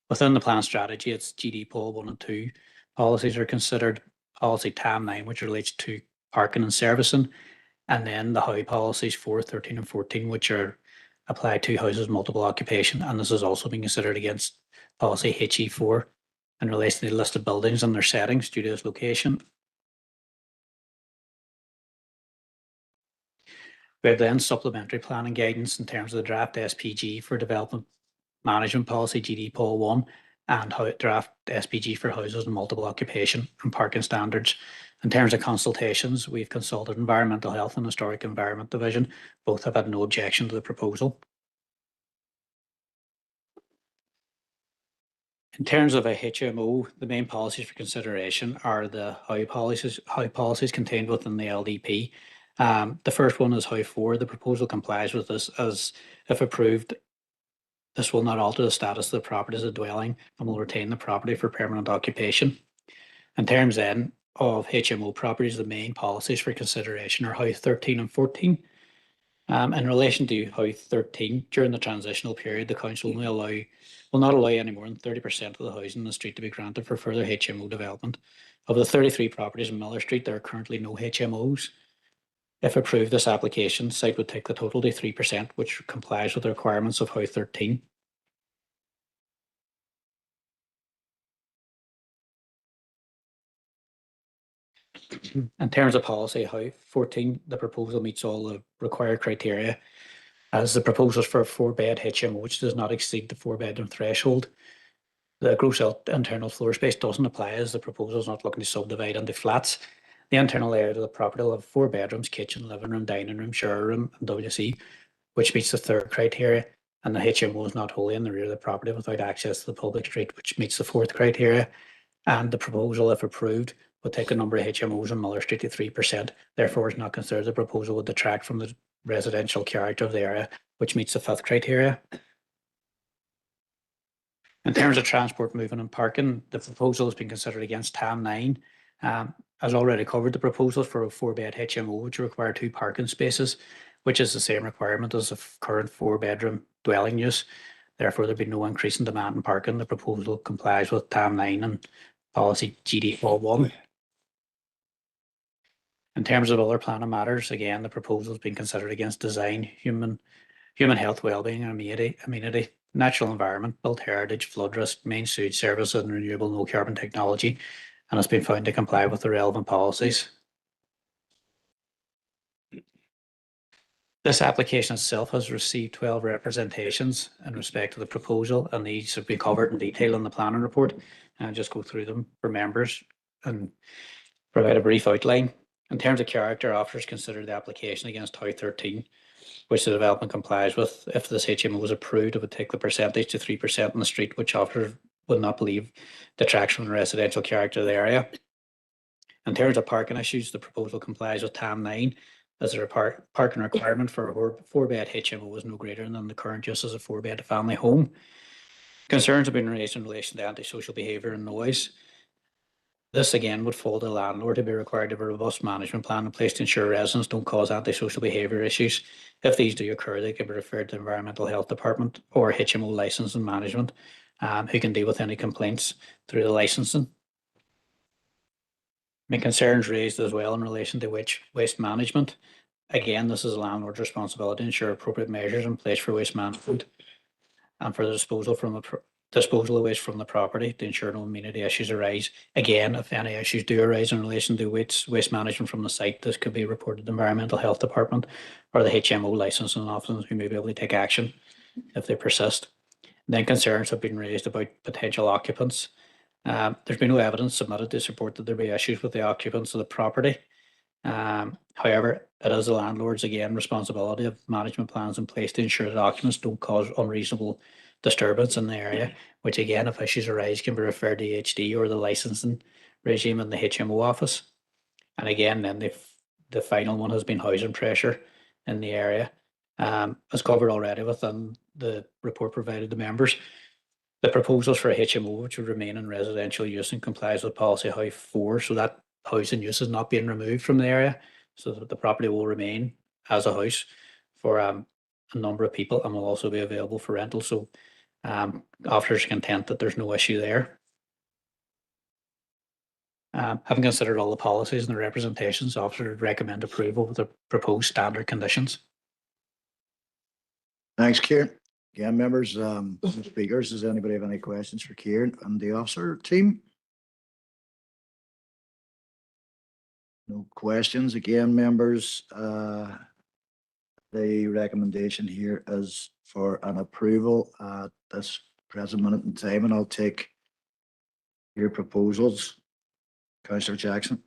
Within the plan strategy, it's GD Pol 1 and 2 policies are considered, policy TAM 9, which relates to parking and servicing, and then the HOW policies 4, 13 and 14, which are applied to houses multiple occupation, and this is also being considered against policy HE4 in relation to the listed buildings and their settings due to its location. We have then supplementary planning guidance in terms of the draft SPG for development management policy GD Pol 1 and how draft SPG for houses and multiple occupation and parking standards. In terms of consultations, we've consulted Environmental Health and Historic Environment Division. Both have had no objection to the proposal. In terms of a HMO, the main policies for consideration are the HOW policies contained within the LDP. The first one is HOW 4. The proposal complies with this, as if approved, this will not alter the status of the property as a dwelling and will retain the property for permanent occupation. In terms then of HMO properties, the main policies for consideration are HOW 13 and 14. In relation to HOW 13, during the transitional period, the council will not allow any more than 30% of the housing in the street to be granted for further HMO development. Of the 33 properties in Miller Street, there are currently no HMOs. If approved, this application, site would take the total to 3%, which complies with the requirements of House 13. In terms of policy, House 14, the proposal meets all the required criteria, as the proposals for a 4-bed HMO, which does not exceed the 4-bedroom threshold. The gross internal floor space doesn't apply, as the proposal is not looking to subdivide into flats. The internal layout of the property will have 4 bedrooms, kitchen, living room, dining room, shower room, and WC, which meets the 3rd criteria. And the HMO is not wholly in the rear of the property without access to the public street, which meets the 4th criteria. And the proposal, if approved, would take the number of HMOs on Miller Street to 3%. Therefore, it's not considered the proposal would detract from the residential character of the area, which meets the 5th criteria. In terms of transport, movement and parking, the proposal has been considered against TAM 9. As already covered, the proposal for a 4-bed HMO would require 2 parking spaces, which is the same requirement as the current 4-bedroom dwelling use. Therefore, there'd be no increase in demand in parking. The proposal complies with TAM 9 and policy GD41. In terms of other planning matters, again, the proposal has been considered against design, human health, wellbeing, and amenity, natural environment, built heritage, flood risk, main sewage service, and renewable low carbon technology, and has been found to comply with the relevant policies. This application itself has received 12 representations in respect to the proposal, and these have been covered in detail in the planning report. And just go through them for members and provide a brief outline. In terms of character, officers consider the application against House 13, which the development complies with. If this HMO is approved, it would take the percentage to 3% in the street, which officers would not believe detracts from the residential character of the area. In terms of parking issues, the proposal complies with TAM 9, as the parking requirement for a 4-bed HMO is no greater than the current use as a 4-bed family home. Concerns have been raised in relation to antisocial behaviour and noise. This again would fall to the landlord to be required to have a robust management plan in place to ensure residents don't cause antisocial behaviour issues. If these do occur, they can be referred to the Environmental Health Department or HMO Licence and Management, who can deal with any complaints through the licensing. Concerns raised as well in relation to waste management. Again, this is a landlord's responsibility to ensure appropriate measures in place for waste management and for the disposal of waste from the property to ensure no amenity issues arise. Again, if any issues do arise in relation to waste management from the site, this could be reported to the Environmental Health Department or the HMO licensing officers, who may be able to take action if they persist. And then concerns have been raised about potential occupants. There's been no evidence submitted to support that there be issues with the occupants of the property. However, it is the landlord's, again, responsibility of management plans in place to ensure that occupants don't cause unreasonable disturbance in the area, which again, if issues arise, can be referred to HD or the licensing regime in the HMO office. And again, then the final one has been housing pressure in the area, as covered already within the report provided to members. The proposals for a HMO, which would remain in residential use and complies with policy House 4, so that housing use is not being removed from the area, so that the property will remain as a house for a number of people and will also be available for rental. So officers are content that there's no issue there. Having considered all the policies and the representations, officers recommend approval of the proposed standard conditions. Thanks, Kieran. Again, members, speakers, does anybody have any questions for Kieran and the officer team? No questions. Again, members, the recommendation here is for an approval at this present minute in time, and I'll take your proposals. Councillor Jackson.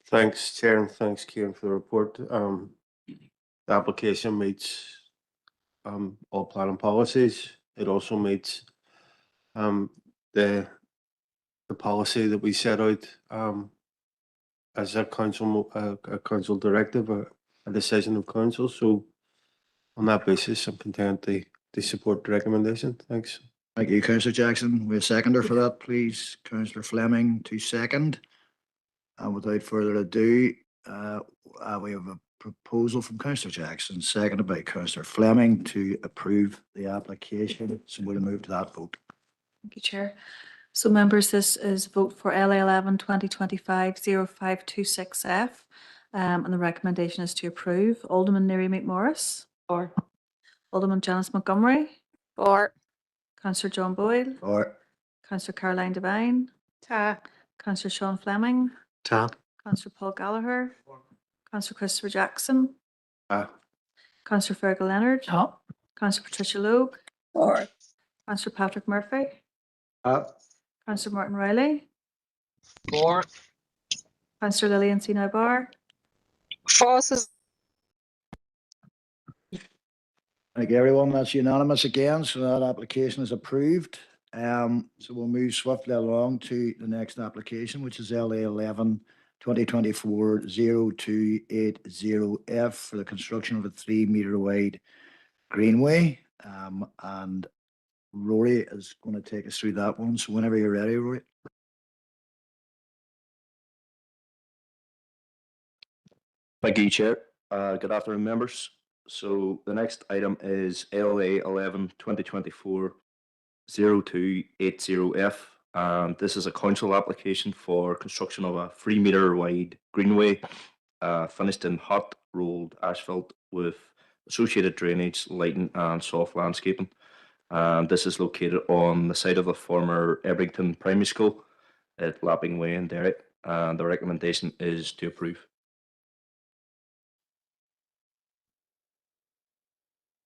Thanks, Chair, and thanks, Kieran, for the report. The application meets all planning policies. It also meets the policy that we set out as a council directive, a decision of council. So on that basis, I'm content to support the recommendation. Thanks. Thank you, Councillor Jackson. We have a seconder for that, please. Councillor Fleming to second. And without further ado, we have a proposal from Councillor Jackson, seconded by Councillor Fleming, to approve the application. So we'll move to that vote. Thank you, Chair. So members, this is vote for LA 11 2025 0526F. And the recommendation is to approve. Alderman Neary McMorris. Four. Alderman Janice Montgomery. Four. Councillor John Boyle. Or Councillor Caroline Devine. Ta. Councillor Sean Fleming. Ta. Councillor Paul Gallagher. Councillor Christopher Jackson. Ah. Councillor Fergal Leonard. Ta. Councillor Patricia Loeb. Four. Councillor Patrick Murphy. Ah. Councillor Martin Riley. Four. Councillor Lillian Sino Barr. Forces. Thank you, everyone. That's unanimous again, so that application is approved. So we'll move swiftly along to the next application, which is LA 11 2024-0280F for the construction of a 3-metre wide greenway. And Rory is going to take us through that one. So whenever you're ready, Rory. Thank you, Chair. Good afternoon, members. So the next item is LA 11 2024-0280F. And this is a council application for construction of a 3-metre wide greenway finished in hot rolled asphalt with associated drainage, lighting and soft landscaping. This is located on the site of the former Ebrington Primary School at Lapping Way in Derry. And the recommendation is to approve.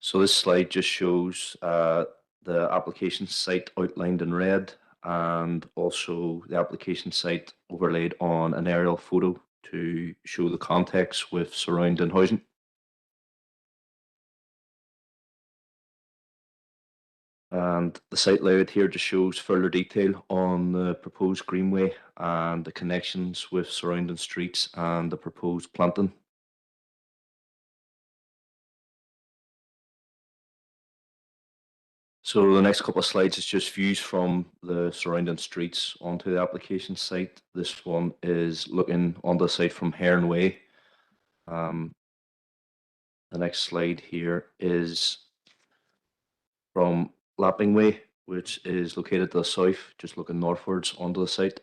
So this slide just shows the application site outlined in red and also the application site overlaid on an aerial photo to show the context with surrounding housing. And the site layout here just shows further detail on the proposed greenway and the connections with surrounding streets and the proposed planting. So the next couple of slides is just views from the surrounding streets onto the application site. This one is looking on the site from Heron Way. The next slide here is from Lapping Way, which is located to the south, just looking northwards onto the site.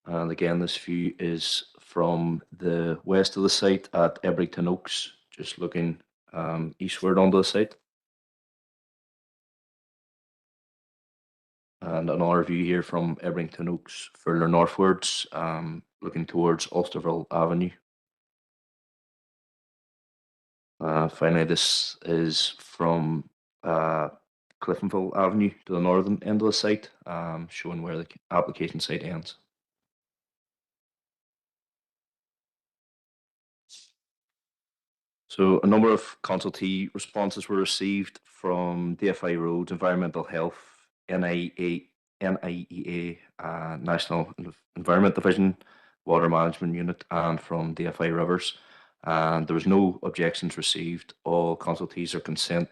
And again, this view is from the west of the site at Ebrington Oaks, just looking eastward onto the site. And another view here from Ebrington Oaks further northwards, looking towards Ulsterville Avenue. Finally, this is from Cliftonville Avenue to the northern end of the site, showing where the application site ends. So a number of consultee responses were received from DFI Roads, Environmental Health, NIEA, National Environment Division, Water Management Unit, and from DFI Rivers. And there was no objections received. All consultees are content,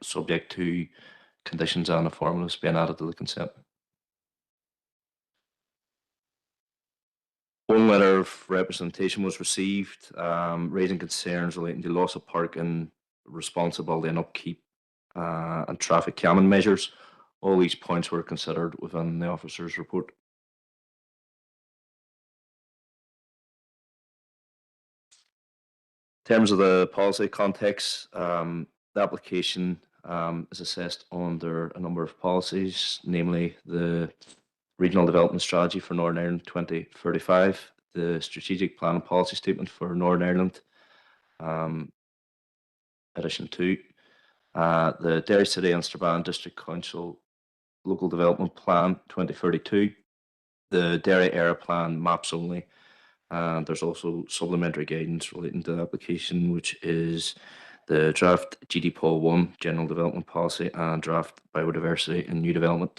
subject to conditions and the formulas being added to the consent. One letter of representation was received, raising concerns relating to loss of parking, responsibility and upkeep, and traffic calming measures. All these points were considered within the officer's report. In terms of the policy context, the application is assessed under a number of policies, namely the Regional Development Strategy for Northern Ireland 2035, the Strategic Plan and Policy Statement for Northern Ireland, Edition 2, the Derry City and Strabane District Council Local Development Plan 2032, the Derry Area Plan Maps Only, and there's also supplementary guidance relating to the application, which is the draft GDPOL 1 General Development Policy and draft Biodiversity and New Development.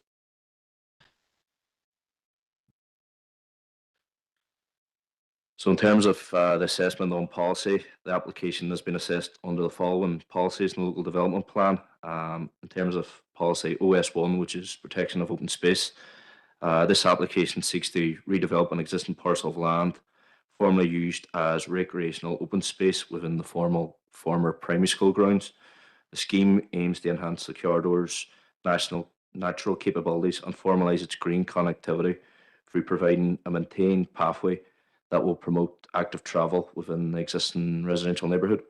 So in terms of the assessment on policy, the application has been assessed under the following policies in the local development plan. In terms of policy OS1, which is protection of open space, this application seeks to redevelop an existing parcel of land formerly used as recreational open space within the former primary school grounds. The scheme aims to enhance the corridor's natural capabilities and formalise its green connectivity through providing a maintained pathway that will promote active travel within the existing residential neighbourhood.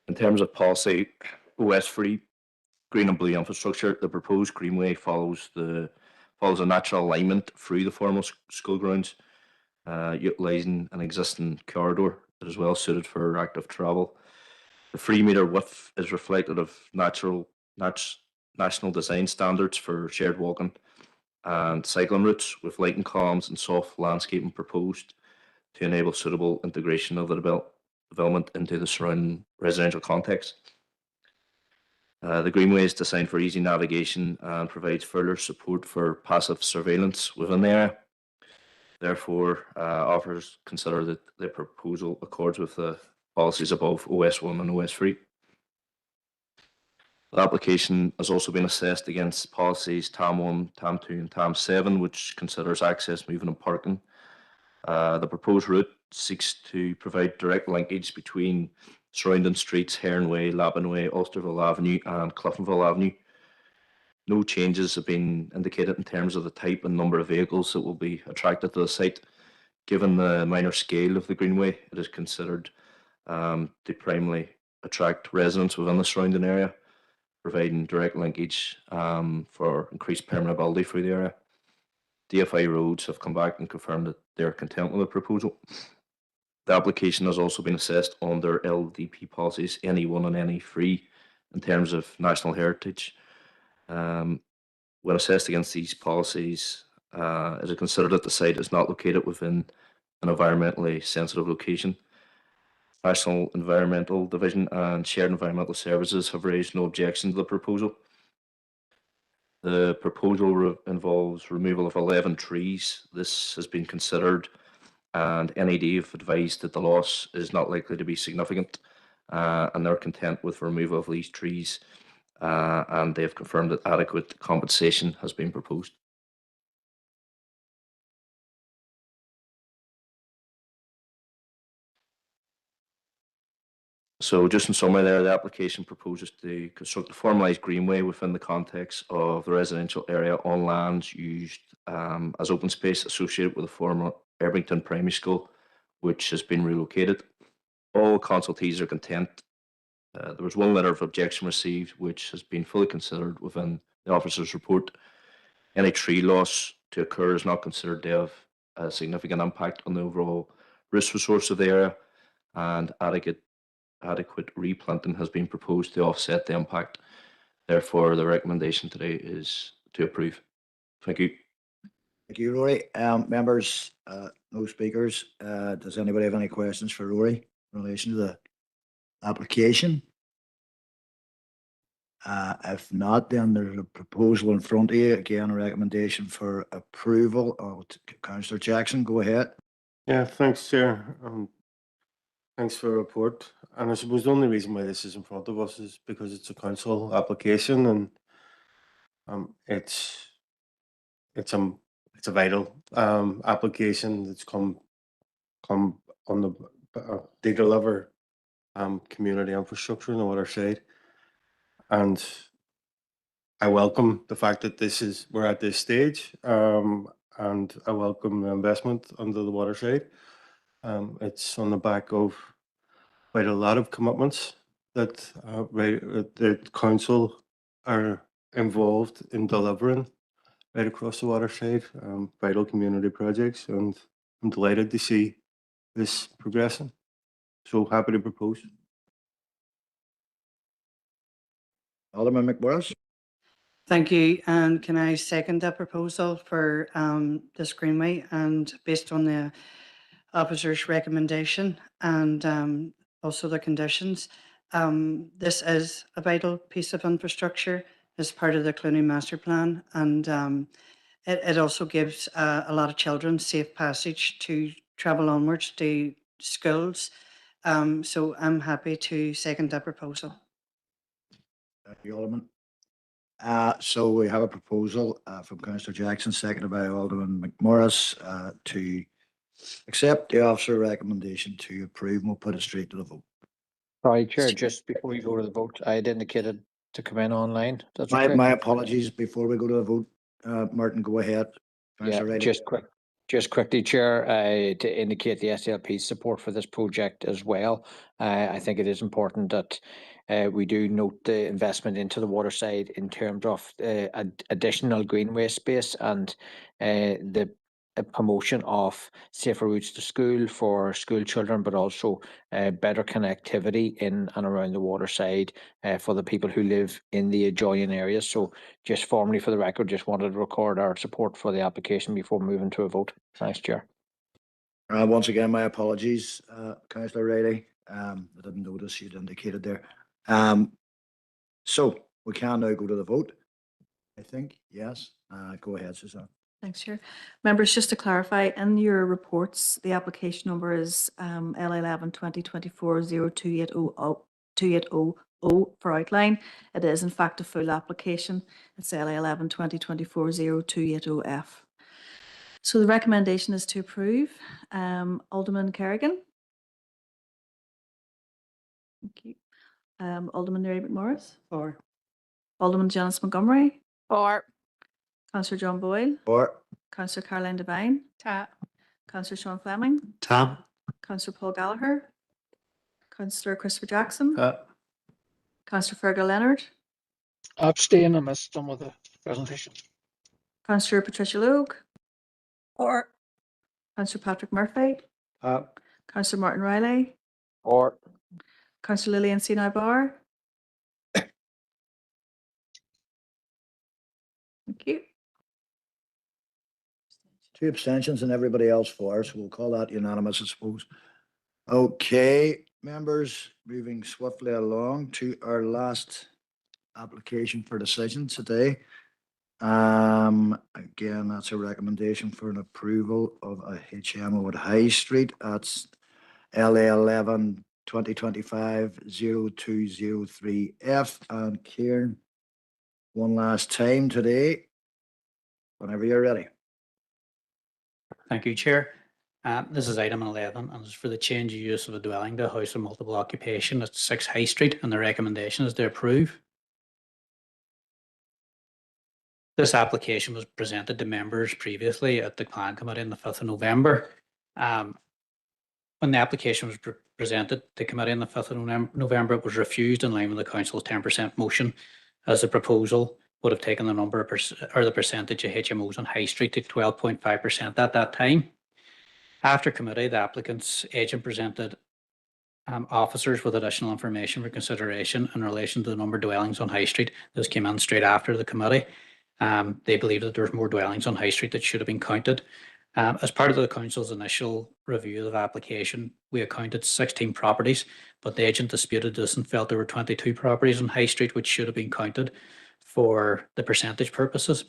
In terms of policy, OS3, green and blue infrastructure, the proposed greenway follows a natural alignment through the formal school grounds, utilising an existing corridor that is well suited for active travel. The 3-metre width is reflective of national design standards for shared walking and cycling routes, with lighting columns and soft landscaping proposed to enable suitable integration of the development into the surrounding residential context. The greenway is designed for easy navigation and provides further support for passive surveillance within the area. Therefore, offers consider that the proposal accords with the policies above OS1 and OS3. The application has also been assessed against policies TAM1, TAM2 and TAM7, which considers access, movement and parking. The proposed route seeks to provide direct linkage between surrounding streets, Heron Way, Laban Way, Ulsterville Avenue and Cliftonville Avenue. No changes have been indicated in terms of the type and number of vehicles that will be attracted to the site. Given the minor scale of the greenway, it is considered to primarily attract residents within the surrounding area, providing direct linkage for increased permeability through the area. DFI Roads have come back and confirmed that they are content with the proposal. The application has also been assessed under LDP policies NE1 and NE3 in terms of national heritage. When assessed against these policies, it is considered that the site is not located within an environmentally sensitive location. National Environmental Division and Shared Environmental Services have raised no objection to the proposal. The proposal involves removal of 11 trees. This has been considered, and NED have advised that the loss is not likely to be significant, and they're content with removal of these trees, and they have confirmed that adequate compensation has been proposed. So just in summary there, the application proposes to construct a formalised greenway within the context of the residential area on lands used as open space associated with the former Erbington Primary School, which has been relocated. All consultees are content. There was one letter of objection received, which has been fully considered within the officer's report. Any tree loss to occur is not considered to have a significant impact on the overall risk resource of the area, and adequate replanting has been proposed to offset the impact. Therefore, the recommendation today is to approve. Thank you. Thank you, Rory. Members, no speakers. Does anybody have any questions for Rory in relation to the application? If not, then there's a proposal in front of you. Again, a recommendation for approval. Councillor Jackson, go ahead. Yeah, thanks, Chair. Thanks for the report. And I suppose the only reason why this is in front of us is because it's a council application, and it's a vital application that's come on the they deliver community infrastructure on the waterside, and I welcome the fact that we're at this stage, and I welcome the investment under the waterside. It's on the back of quite a lot of commitments that the council are involved in delivering right across the waterside, vital community projects, and I'm delighted to see this progressing. So happy to propose. Alderman McMorris. Thank you. And can I second that proposal for this greenway, and based on the officer's recommendation and also the conditions. This is a vital piece of infrastructure as part of the Clooney Master Plan, and it also gives a lot of children safe passage to travel onwards to schools. So I'm happy to second that proposal. Thank you, Alderman. So we have a proposal from Councillor Jackson, seconded by Alderman McMorris, to accept the officer recommendation to approve, and we'll put it straight to the vote. Sorry, Chair, just before you go to the vote, I had indicated to come in online. That's okay. My apologies. Before we go to the vote, Martin, go ahead. Councillor Riley. Just quickly, Chair, to indicate the SLP's support for this project as well. I think it is important that we do note the investment into the water side in terms of additional greenway space and the promotion of safer routes to school for school children, but also better connectivity in and around the water side for the people who live in the adjoining areas. So just formally for the record, just wanted to record our support for the application before moving to a vote. Thanks, Chair. Once again, my apologies, Councillor Riley. I didn't notice you'd indicated there. So we can now go to the vote, I think. Yes. Go ahead, Suzanne. Thanks, Chair. Members, just to clarify, in your reports, the application number is L11 2024 02800 for outline. It is in fact a full application. It's L11 2024 0280F. So the recommendation is to approve. Alderman Kerrigan. Thank you. Alderman Mary McMorris. For. Alderman Janice Montgomery. 4. Councillor John Boyle. For. Councillor Caroline Devine. Ta. Councillor Sean Fleming. Tom. Councillor Paul Gallagher. Councillor Christopher Jackson. Uh, Councillor Fergal Leonard. Abstain, I missed some of the presentation. Councillor Patricia Logue. 4. Councillor Patrick Murphy. Councillor Martin Riley. 4. Councillor Lillian Sinai Barr. Thank you. 2 abstentions and everybody else for, so we'll call that unanimous, I suppose. Okay, members, moving swiftly along to our last application for decision today. Again, that's a recommendation for an approval of a HMO at High Street. That's LA11 2025 0203F. And Kieran, one last time today, whenever you're ready. Thank you, Chair. This is item 11, and it's for the change of use of a dwelling to a house of multiple occupation at 6 High Street, and the recommendation is to approve. This application was presented to members previously at the Plan Committee on the 5th of November. When the application was presented to committee on the 5th of November, it was refused in line with the Council's 10% motion, as the proposal would have taken the number of the percentage of HMOs on High Street to 12.5% at that time. After committee, the applicant's agent presented officers with additional information for consideration in relation to the number of dwellings on High Street. This came in straight after the committee. They believe that there's more dwellings on High Street that should have been counted. As part of the Council's initial review of the application, we accounted 16 properties, but the agent disputed this and felt there were 22 properties on High Street which should have been counted for the percentage purposes.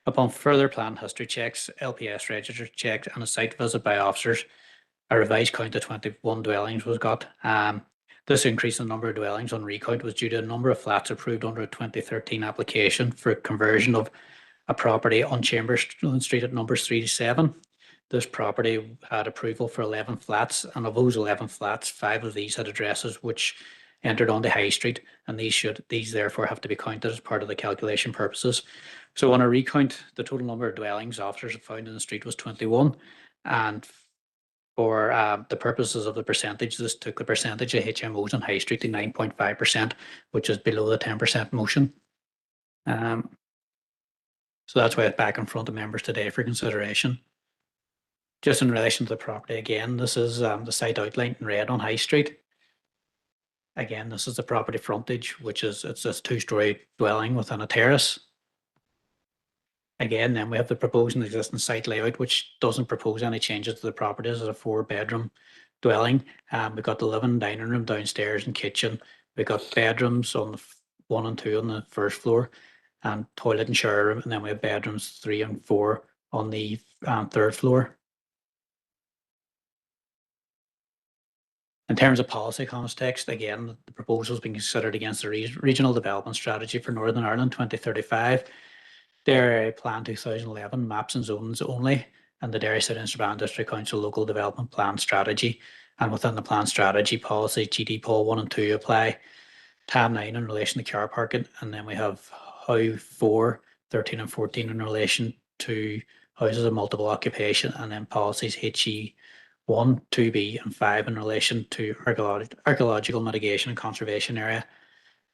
Upon further plan history checks, LPS register checks, and a site visit by officers, a revised count of 21 dwellings was got. This increase in the number of dwellings on recount was due to a number of flats approved under a 2013 application for conversion of a property on Chambers Street at numbers 3 to 7. This property had approval for 11 flats, and of those 11 flats, 5 of these had addresses which entered onto High Street, and these therefore have to be counted as part of the calculation purposes. So on a recount, the total number of dwellings officers have found in the street was 21, and for the purposes of the percentage, this took the percentage of HMOs on High Street to 9.5%, which is below the 10% motion. So that's why it's back in front of members today for consideration. Just in relation to the property again, this is the site outlined in red on High Street. Again, this is the property frontage, which is it's a 2-story dwelling within a terrace. Again, then we have the proposed and existing site layout, which doesn't propose any changes to the property as a 4-bedroom dwelling. We've got the living dining room downstairs and kitchen. We've got bedrooms on the 1 and 2 on the first floor, and toilet and shower room, and then we have bedrooms 3 and 4 on the 3rd floor. In terms of policy context, again, the proposal has been considered against the Regional Development Strategy for Northern Ireland 2035, Derry Plan 2011 Maps and Zones only, and the Derry City and Strabane District Council Local Development Plan Strategy. And within the plan strategy policy, GD Pol 1 and 2 apply, Tab 9 in relation to car parking, and then we have How 4, 13 and 14 in relation to houses of multiple occupation, and then policies HE 1, 2B, and 5 in relation to archaeological mitigation and conservation area,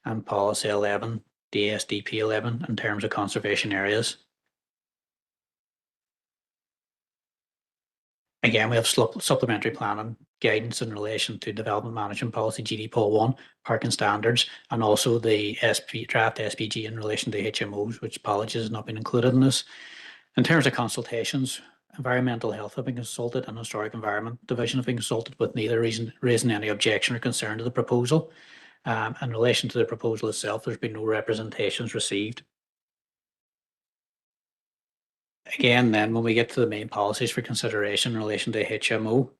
and policy 11, DSDP 11 in terms of conservation areas. Again, we have supplementary planning guidance in relation to development management policy GDPOL 1, parking standards, and also the draft SPG in relation to HMOs, which apologies has not been included in this. In terms of consultations, environmental health have been consulted and historic environment division have been consulted, with neither raising any objection or concern to the proposal. In relation to the proposal itself, there's been no representations received. Again, then when we get to the main policies for consideration in relation to HMO,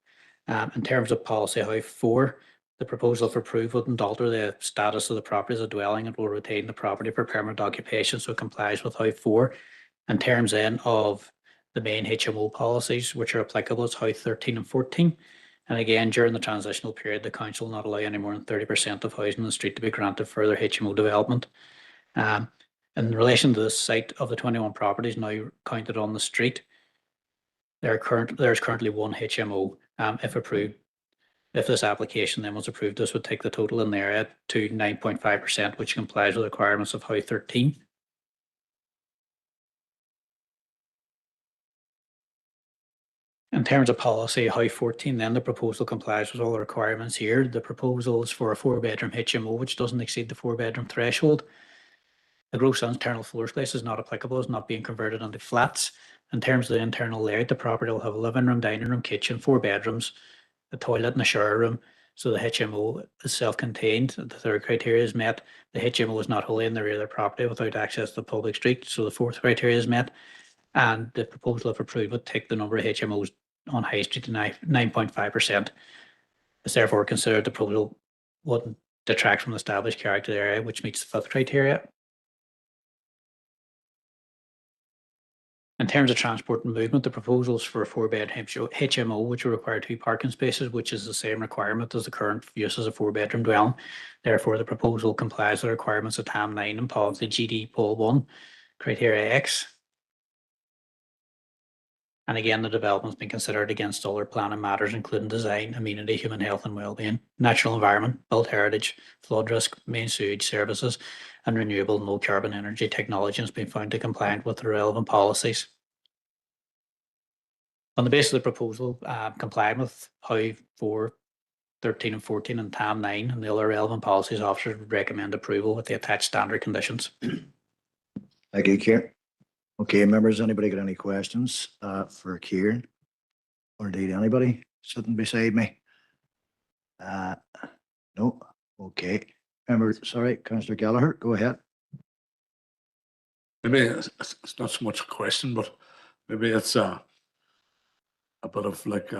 in terms of policy House 4, the proposal for approval wouldn't alter the status of the property as a dwelling and will retain the property for permanent occupation, so it complies with House 4. In terms then of the main HMO policies, which are applicable, is House 13 and 14. And again, during the transitional period, the council will not allow any more than 30% of housing in the street to be granted further HMO development. In relation to the site of the 21 properties now counted on the street, there's currently one HMO, if approved. If this application then was approved, this would take the total in the area to 9.5%, which complies with the requirements of House 13. In terms of policy House 14, then the proposal complies with all the requirements here. The proposal is for a 4-bedroom HMO, which doesn't exceed the 4-bedroom threshold. The gross internal floor space is not applicable, is not being converted into flats. In terms of the internal layout, the property will have a living room, dining room, kitchen, 4 bedrooms, a toilet and a shower room. So the HMO is self-contained. The third criteria is met. The HMO is not wholly in the rear of the property without access to the public street. So the fourth criteria is met. And the proposal, if approved, would take the number of HMOs on High Street to 9.5%. It's therefore considered the proposal wouldn't detract from the established character of the area, which meets the fifth criteria. In terms of transport and movement, the proposals for a 4-bed HMO, which will require 2 parking spaces, which is the same requirement as the current use as a 4-bedroom dwelling. Therefore, the proposal complies with the requirements of TAM 9 and policy GDPOL 1, criteria X. And again, the development's been considered against other planning matters, including design, amenity, human health and well-being, natural environment, built heritage, flood risk, main sewage services, and renewable low carbon energy technology has been found to comply with the relevant policies. On the basis of the proposal, complying with House 4, 13 and 14 and TAM 9 and the other relevant policies, officers would recommend approval with the attached standard conditions. Thank you, Kieran. Okay, members, anybody got any questions for Kieran? Or indeed anybody sitting beside me? No? Okay. Sorry, Councillor Gallagher, go ahead. Maybe it's not so much a question, but maybe it's a bit of like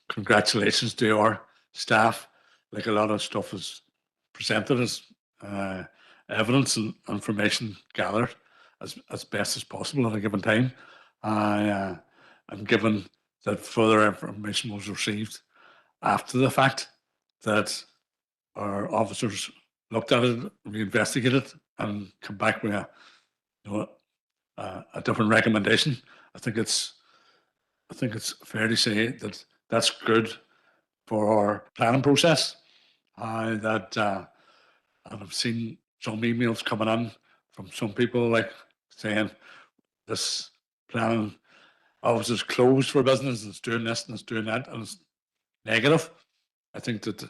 congratulations to our staff. Like a lot of stuff is presented as evidence and information gathered as best as possible at a given time. And given that further information was received after the fact, that our officers looked at it, reinvestigated, and come back with a different recommendation. I think it's fair to say that that's good for our planning process. And I've seen some emails coming in from some people like saying this planning office is closed for business and it's doing this and it's doing that, and it's negative. I think that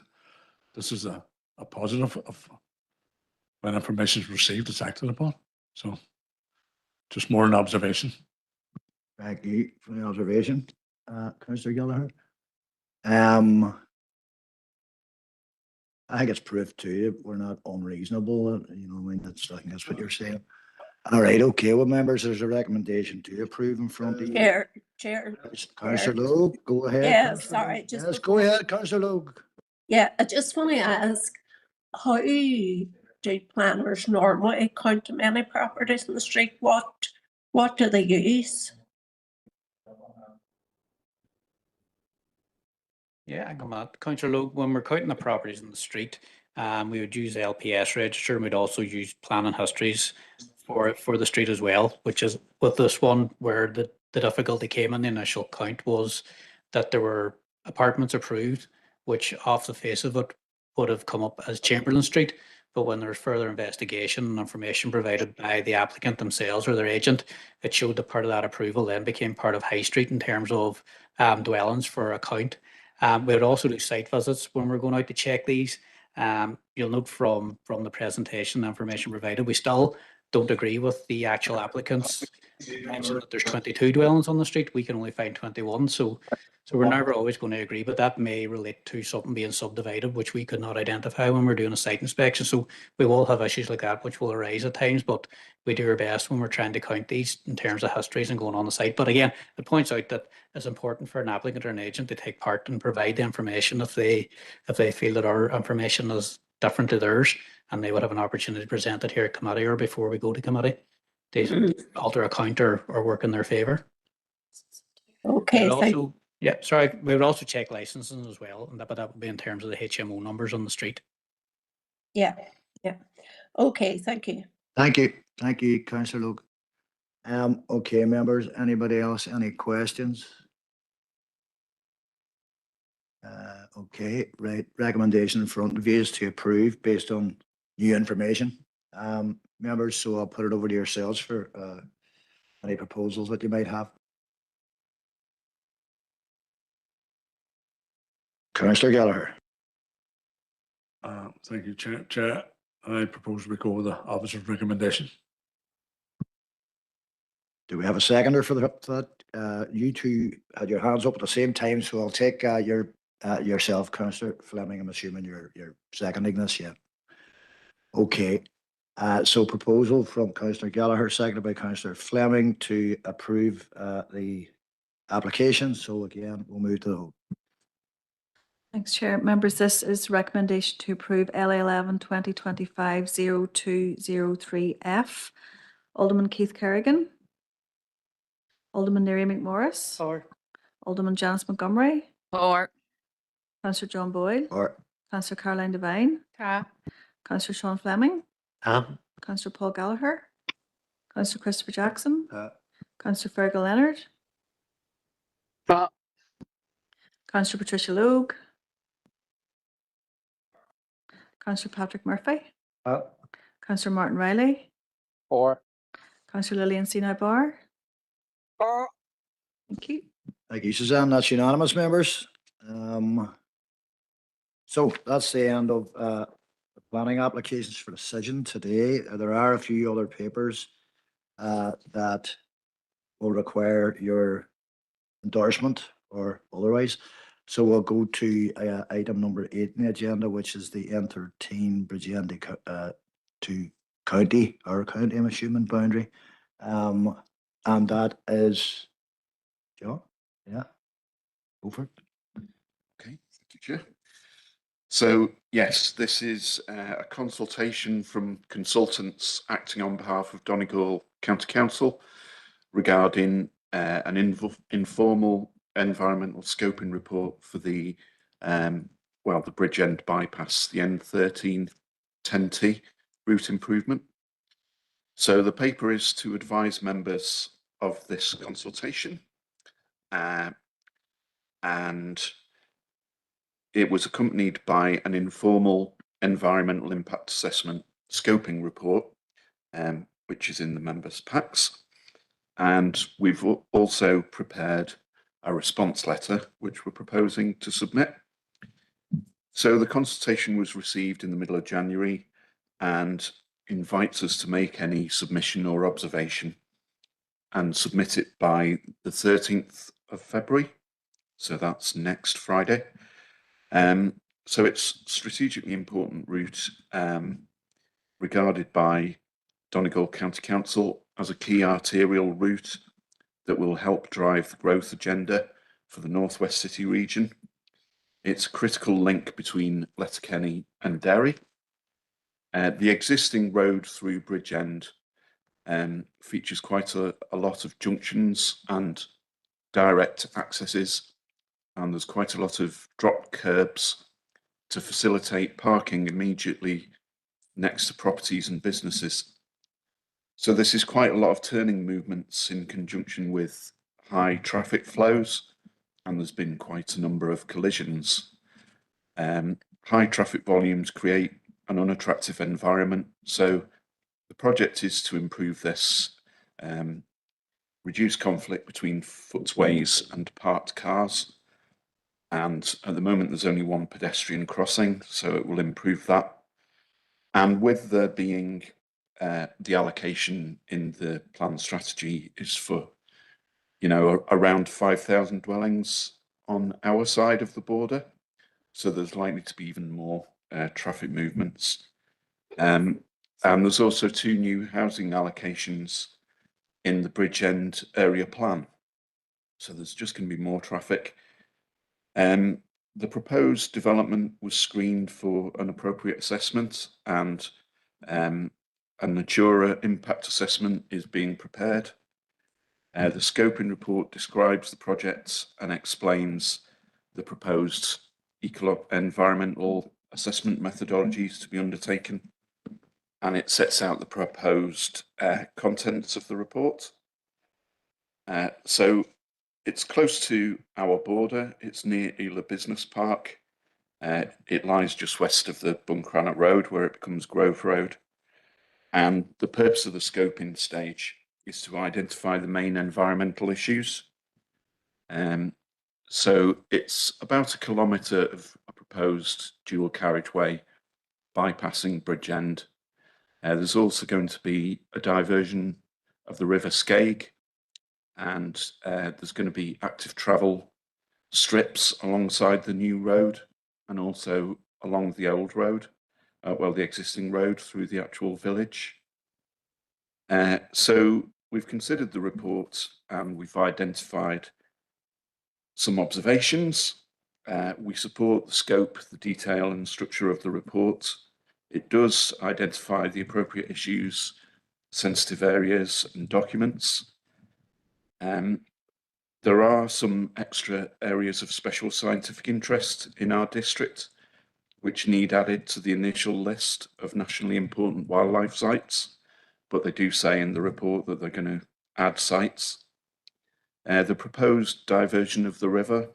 this is a positive of when information is received, it's acted upon. So just more an observation. Thank you for the observation, Councillor Gallagher. I think it's proof too that we're not unreasonable. You know, I mean, I think that's what you're saying. All right, okay. Well, members, there's a recommendation to approve in front of you. Chair. Councillor Logue, go ahead. Yeah, Councillor sorry. Logue. Just Yes, go ahead, Councillor Logue. Yeah, I just want to ask, how do planners normally count many properties in the street? What do they use? Yeah, I come out. Councillor Logue, when we're counting the properties in the street, we would use LPS register, and we'd also use planning histories for the street as well, which is with this one where the difficulty came in the initial count was that there were apartments approved, which off the face of it would have come up as Chamberlain Street. But when there was further investigation and information provided by the applicant themselves or their agent, it showed that part of that approval then became part of High Street in terms of dwellings for a count. We would also do site visits when we're going out to check these. You'll note from the presentation, the information provided, we still don't agree with the actual applicants. Mentioned that there's 22 dwellings on the street, we can only find 21. So we're never always going to agree, but that may relate to something being subdivided, which we could not identify when we're doing a site inspection. So we will have issues like that, which will arise at times, but we do our best when we're trying to count these in terms of histories and going on the site. But again, it points out that it's important for an applicant or an agent to take part and provide the information if they feel that our information is different to theirs, and they would have an opportunity to present it here at committee or before we go to committee to alter a count or work in their favour. Okay, We would also check licensing as well, but that would be in terms of the HMO numbers on the street. Yeah. Okay, thank you. Thank you, Councillor Luke. Okay, members, anybody else, any questions? Okay, right, recommendation in front of you is to approve based on new information. Members, so I'll put it over to yourselves for any proposals that you might have. Councillor Gallagher. Thank you, Chair. I propose we go with the officer's recommendation. Do we have a seconder for that? You two had your hands up at the same time, so I'll take yourself, Councillor Fleming. I'm assuming you're seconding this, yeah. Okay. So proposal from Councillor Gallagher, seconded by Councillor Fleming to approve the application. So again, we'll move to the vote. Thanks, Chair. Members, this is recommendation to approve LA 11 2025 0203F. Alderman Keith Kerrigan. Alderman Neary McMorris. Four. Alderman Janice Montgomery. Four. Councillor John Boyle. Or Councillor Caroline Devine. Councillor Sean Fleming. Councillor Paul Gallagher. Councillor Christopher Jackson. Councillor Fergal Leonard. Councillor Patricia Logue. Councillor Patrick Murphy. Councillor Martin Riley. Four. Councillor Lillian Sinai Barr. Four. Thank you. thank you, Suzanne. That's unanimous, members. So that's the end of the planning applications for decision today. There are a few other papers that will require your endorsement or otherwise. So we'll go to item number 8 in the agenda, which is the N13 Bridgend to county, our county, I'm assuming, boundary. And that is, John, yeah, go for it. Okay, thank you, Chair. So, yes, this is a consultation from consultants acting on behalf of Donegal County Council regarding an informal environmental scoping report for the the Bridgend bypass, the N13 10T route improvement. So the paper is to advise members of this consultation, and it was accompanied by an informal environmental impact assessment scoping report, which is in the members' packs. And we've also prepared a response letter, which we're proposing to submit. So the consultation was received in the middle of January and invites us to make any submission or observation and submit it by the 13th of February. So that's next Friday. So it's strategically important route regarded by Donegal County Council as a key arterial route that will help drive the growth agenda for the North West City region. It's a critical link between Letterkenny and Derry. The existing road through Bridgend features quite a lot of junctions and direct accesses, and there's quite a lot of drop curbs to facilitate parking immediately next to properties and businesses. So this is quite a lot of turning movements in conjunction with high traffic flows, and there's been quite a number of collisions. High traffic volumes create an unattractive environment, so the project is to improve this, reduce conflict between footways and parked cars. And at the moment, there's only one pedestrian crossing, so it will improve that. And with there being the allocation in the plan strategy is for, around 5,000 dwellings on our side of the border. So there's likely to be even more traffic movements. And there's also 2 new housing allocations in the Bridgend area plan. So there's just going to be more traffic. The proposed development was screened for an appropriate assessment, and a Natura impact assessment is being prepared. The scoping report describes the project and explains the proposed environmental assessment methodologies to be undertaken, and it sets out the proposed contents of the report. So it's close to our border. It's near Ela Business Park. It lies just west of the Buncrannock Road, where it becomes Grove Road. And the purpose of the scoping stage is to identify the main environmental issues. So it's about 1 kilometre of a proposed dual carriageway bypassing Bridgend. There's also going to be a diversion of the River Skaig, and there's going to be active travel strips alongside the new road and also along the old road, the existing road through the actual village. So we've considered the report and we've identified some observations. We support the scope, the detail and structure of the report. It does identify the appropriate issues, sensitive areas and documents. There are some extra areas of special scientific interest in our district, which need added to the initial list of nationally important wildlife sites, but they do say in the report that they're going to add sites. The proposed diversion of the river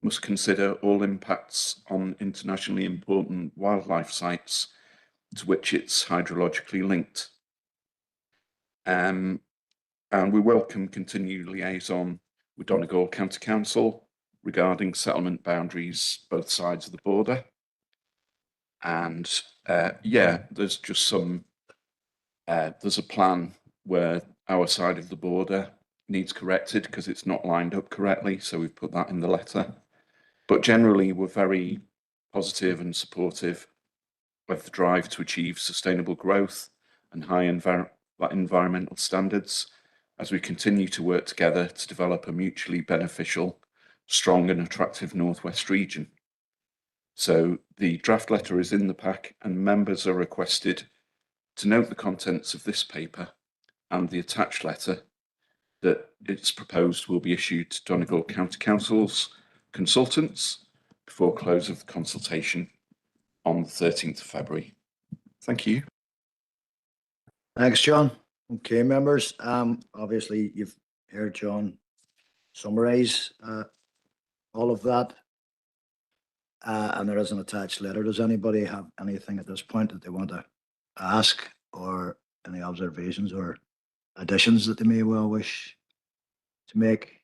must consider all impacts on internationally important wildlife sites to which it's hydrologically linked. And we welcome continued liaison with Donegal County Council regarding settlement boundaries both sides of the border. And there's just there's a plan where our side of the border needs corrected because it's not lined up correctly, so we've put that in the letter. But generally, we're very positive and supportive of the drive to achieve sustainable growth and high environmental standards as we continue to work together to develop a mutually beneficial, strong and attractive Northwest region. So the draft letter is in the pack and members are requested to note the contents of this paper and the attached letter that it's proposed will be issued to Donegal County Council's consultants before close of the consultation on the 13th of February. Thank you. Thanks, John. Okay, members, obviously you've heard John summarise all of that. And there is an attached letter. Does anybody have anything at this point that they want to ask, or any observations or additions that they may well wish to make?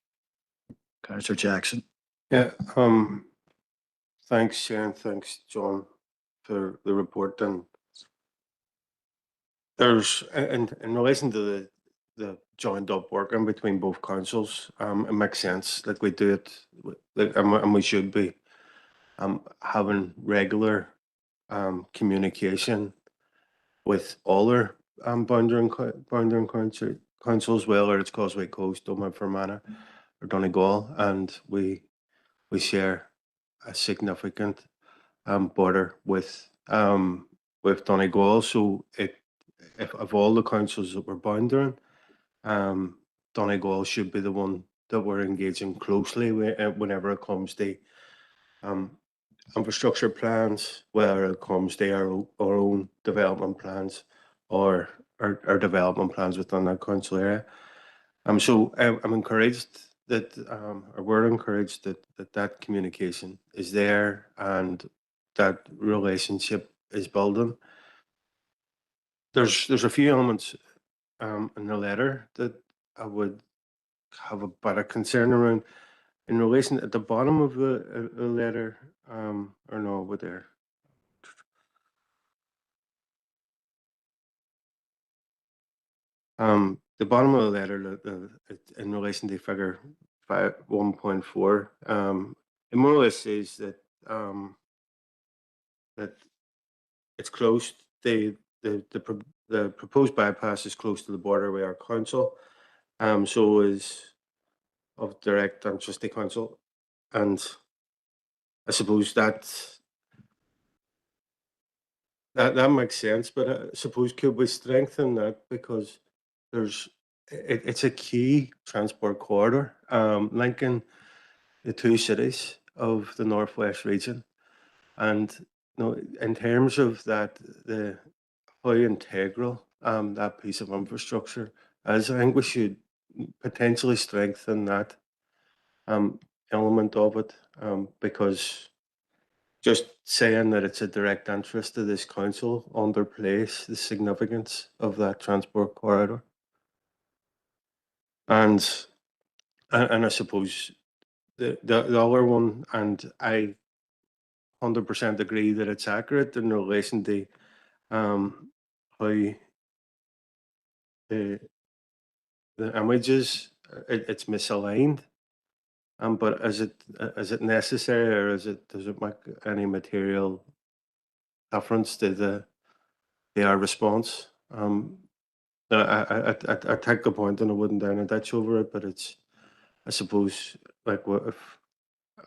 Councillor Jackson. Yeah, thanks, Sharon. Thanks, John, for the report. And there's, in relation to the joined up working between both councils, it makes sense. Like we do it, and we should be having regular communication with all our boundary councils, whether it's Causeway Coast, Dunman Fermanagh, or Donegal, and we share a significant border with Donegal. So if of all the councils that we're bounding, Donegal should be the one that we're engaging closely with whenever it comes to infrastructure plans, whether it comes to our own development plans or our development plans within that council area. So I'm encouraged that, or we're encouraged that communication is there and that relationship is building. There's a few elements in the letter that I would have a bit of concern around in relation at the bottom of the letter, or no, over there. The bottom of the letter, in relation to figure 1.4, it more or less says that that it's close. The proposed bypass is close to the border with our council. So is of direct and trustee council, and I suppose that makes sense. But I suppose could we strengthen that, because it's a key transport corridor linking the two cities of the Northwest region, and in terms of that, how integral that piece of infrastructure is, I think we should potentially strengthen that element of it, because just saying that it's a direct interest to this council underplays the significance of that transport corridor. And I suppose the other one, and I 100% agree that it's accurate in relation to how the images, it's misaligned. But is it necessary, or does it make any material difference to our response? I take the point, and I wouldn't down a ditch over it, but it's, I suppose, like, what if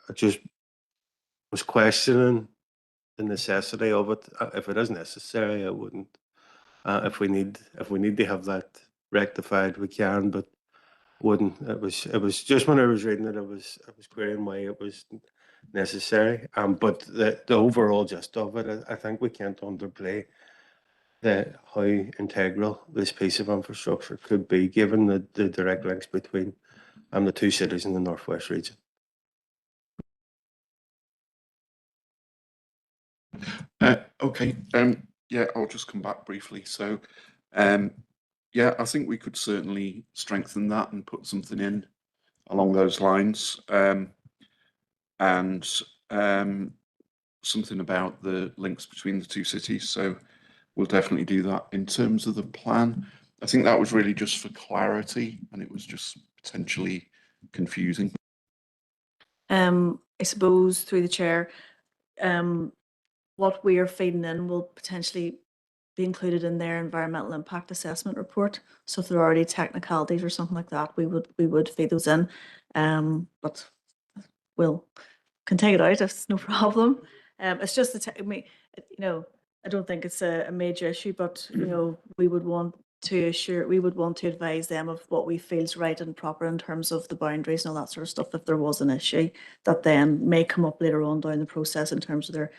I just was questioning the necessity of it? If it is necessary, I wouldn't. If we need to have that rectified, we can, but wouldn't. It was just when I was reading it, I was querying why it was necessary. But the overall gist of it, I think we can't underplay how integral this piece of infrastructure could be, given the direct links between the two cities in the Northwest region. Okay. Yeah, I'll just come back briefly. So, yeah, I think we could certainly strengthen that and put something in along those lines, and something about the links between the two cities. So we'll definitely do that. In terms of the plan, I think that was really just for clarity, and it was just potentially confusing. I suppose through the chair, what we are feeding in will potentially be included in their environmental impact assessment report. So if there are already technicalities or something like that, we would feed those in. But we'll can take it out. It's no problem. It's just I don't think it's a major issue, but we would want to advise them of what we feel is right and proper in terms of the boundaries and all that sort of stuff. If there was an issue that then may come up later on down the process in terms of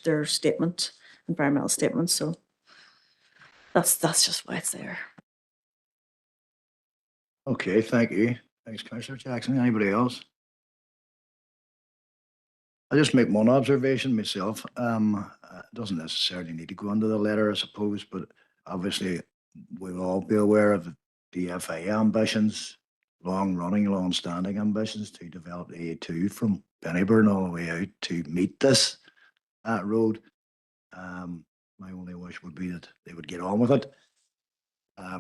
their statement, environmental statement. So that's just why it's there. Okay, thank you. Thanks, Councillor Jackson. Anybody else? I just make one observation myself. It doesn't necessarily need to go into the letter, I suppose, but obviously we'll all be aware of the FIA ambitions, long-running, long-standing ambitions to develop the A2 from Bennyburn all the way out to meet this road. My only wish would be that they would get on with it.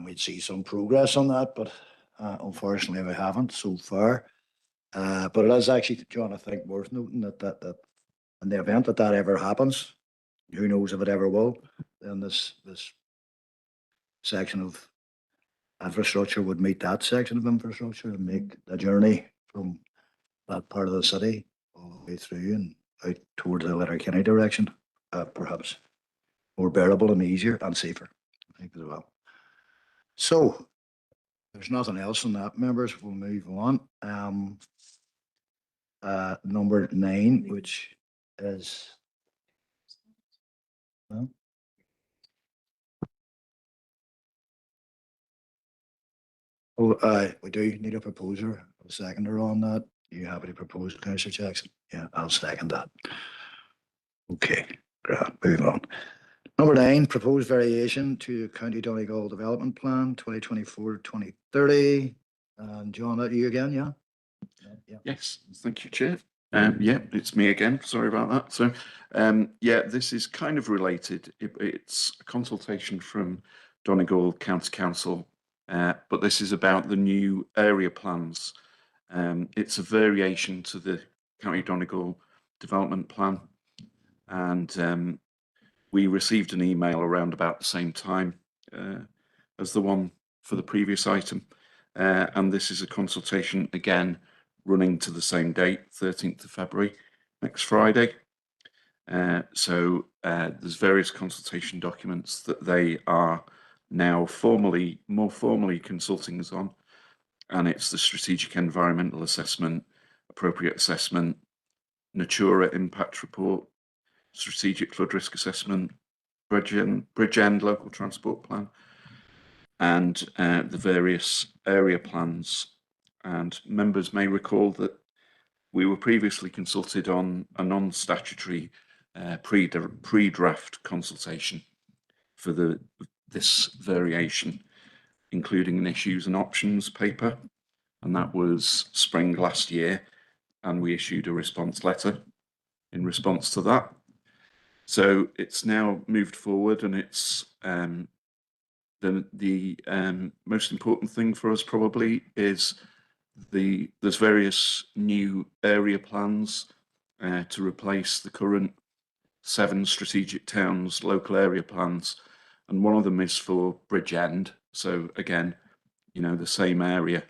We'd see some progress on that, but unfortunately we haven't so far. But it is actually, John, I think worth noting that in the event that ever happens, who knows if it ever will, then this section of infrastructure would meet that section of infrastructure and make the journey from that part of the city all the way through and out towards the Letterkenny direction, perhaps more bearable and easier and safer, I think, as well. So there's nothing else on that, members. We'll move on. Number 9, which is We do need a proposer, a seconder on that. You happy to propose, Councillor Jackson? Yeah, I'll second that. Okay, great, moving on. Number 9, proposed variation to County Donegal Development Plan 2024-2030. John, that you again, yeah? Yeah. Yes, thank you, Chair. Yeah, it's me again. Sorry about that. So, yeah, this is kind of related. It's a consultation from Donegal County Council, but this is about the new area plans. It's a variation to the County Donegal Development Plan, and we received an email around about the same time as the one for the previous item, and this is a consultation again running to the same date, 13th of February, next Friday. So there's various consultation documents that they are now more formally consulting us on, and it's the Strategic Environmental Assessment, Appropriate Assessment, Natura Impact Report, Strategic Flood Risk Assessment, Bridge End Local Transport Plan, and the various area plans. And members may recall that we were previously consulted on a non-statutory pre-draft consultation for this variation, including an issues and options paper, and that was spring last year, and we issued a response letter in response to that. So it's now moved forward, and it's the most important thing for us probably is there's various new area plans to replace the current 7 strategic towns local area plans, and one of them is for Bridge End. So again, the same area,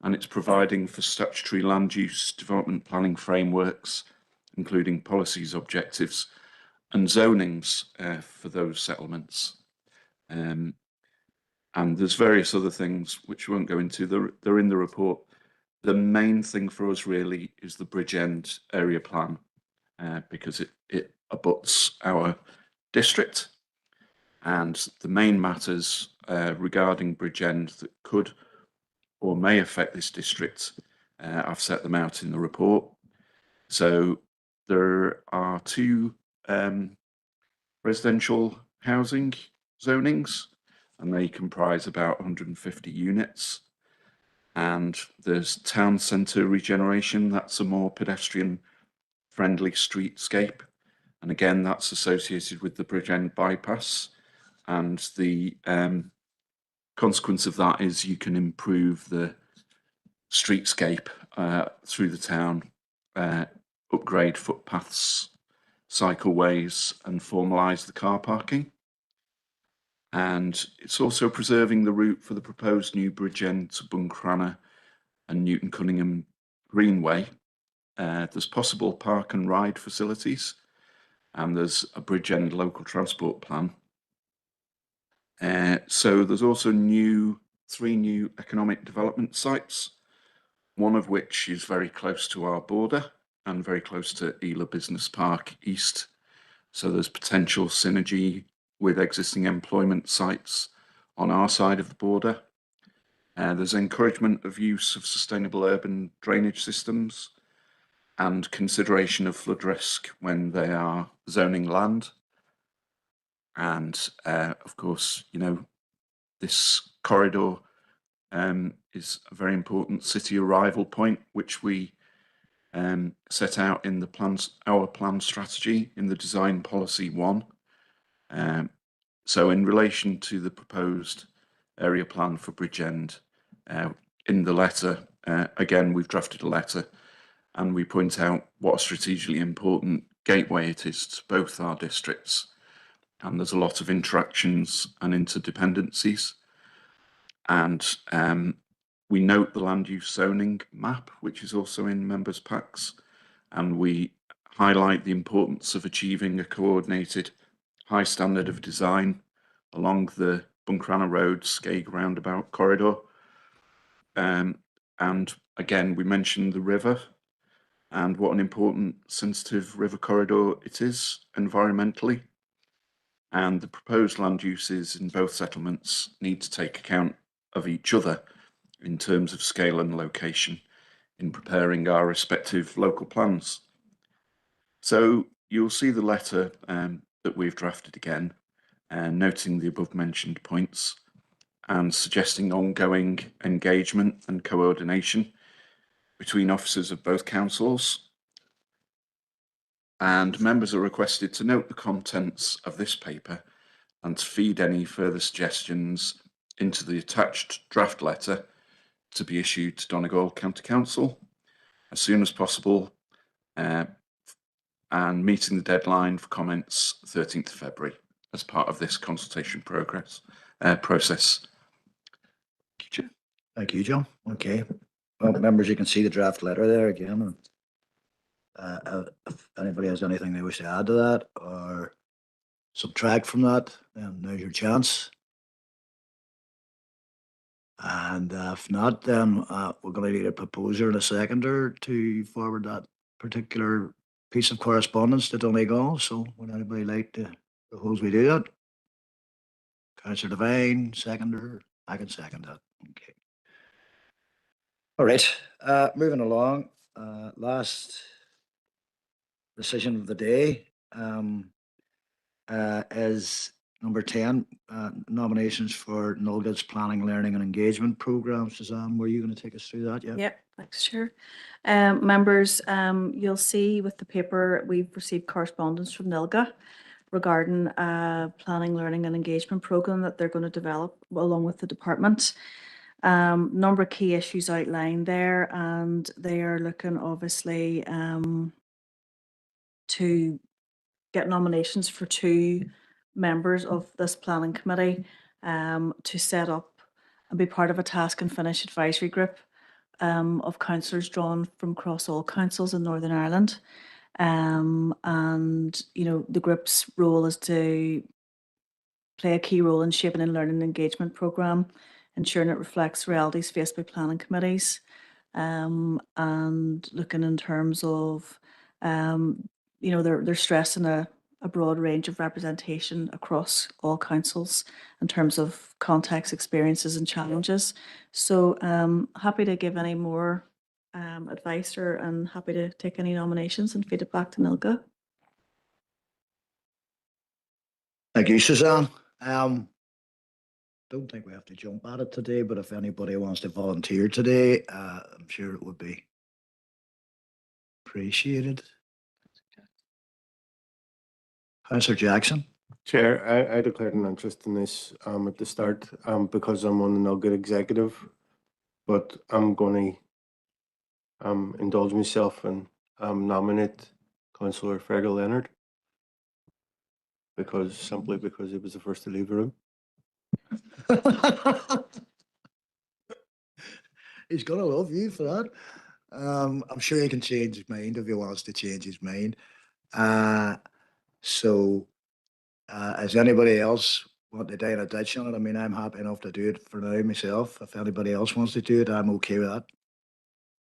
and it's providing for statutory land use development planning frameworks, including policies, objectives, and zonings for those settlements. And there's various other things which we won't go into. They're in the report. The main thing for us really is the Bridge End area plan, because it abuts our district, and the main matters regarding Bridge End that could or may affect this district, I've set them out in the report. So there are 2 residential housing zonings, and they comprise about 150 units. And there's town centre regeneration, that's a more pedestrian friendly streetscape. And again, that's associated with the Bridge End bypass. And the consequence of that is you can improve the streetscape through the town, upgrade footpaths, cycleways, and formalise the car parking. And it's also preserving the route for the proposed new Bridge End to Buncrana and Newton Cunningham Greenway. There's possible park and ride facilities, and there's a Bridge End local transport plan. So there's also 3 new economic development sites, one of which is very close to our border and very close to Ela Business Park East. So there's potential synergy with existing employment sites on our side of the border. There's encouragement of use of sustainable urban drainage systems and consideration of flood risk when they are zoning land. And of course, this corridor is a very important city arrival point, which we set out in our plan strategy in the design policy 1. So in relation to the proposed area plan for Bridge End, in the letter, again, we've drafted a letter, and we point out what a strategically important gateway it is to both our districts. And there's a lot of interactions and interdependencies. And we note the land use zoning map, which is also in members' packs, and we highlight the importance of achieving a coordinated high standard of design along the Buncrana Road Skeg roundabout corridor. And again, we mentioned the river and what an important sensitive river corridor it is environmentally. And the proposed land uses in both settlements need to take account of each other in terms of scale and location in preparing our respective local plans. So you'll see the letter that we've drafted again, noting the above mentioned points and suggesting ongoing engagement and coordination between officers of both councils. And members are requested to note the contents of this paper and to feed any further suggestions into the attached draft letter to be issued to Donegal County Council as soon as possible, and meeting the deadline for comments 13th of February as part of this consultation process. Thank you, John. Okay. Well, members, you can see the draft letter there again. If anybody has anything they wish to add to that or subtract from that, then now's your chance. And if not, then we're going to need a proposer and a seconder to forward that particular piece of correspondence to Donegal. So would anybody like to propose we do that? Councillor Devine, seconder. I can second that. Okay. All right. Moving along. Last decision of the day is number 10, nominations for Nolga's Planning, Learning and Engagement Programme. Suzanne, were you going to take us through that? Yeah. Yep, thanks, Chair. Members, you'll see with the paper, we've received correspondence from NILGA regarding a planning, learning and engagement programme that they're going to develop along with the department. Number of key issues outlined there, and they are looking obviously to get nominations for 2 members of this planning committee to set up and be part of a task and finish advisory group of councillors drawn from across all councils in Northern Ireland. And, you know, the group's role is to play a key role in shaping and learning engagement programme, ensuring it reflects realities faced by planning committees, and looking in terms of, you know, they're stressing a broad range of representation across all councils in terms of context, experiences and challenges. So happy to give any more advice and happy to take any nominations and feed it back to Nilga. Thank you, Suzanne. Don't think we have to jump at it today, but if anybody wants to volunteer today, I'm sure it would be appreciated. Councillor Jackson. Chair, I declared an interest in this at the start because I'm on the Nugget executive, but I'm going to indulge myself and nominate Councillor Fergal Leonard simply because he was the first to leave the room. He's gonna love you for that. I'm sure he can change his mind if he wants to change his mind. Does anybody else want to die in a ditch on it? I mean, I'm happy enough to do it for now myself. If anybody else wants to do it, I'm okay with that.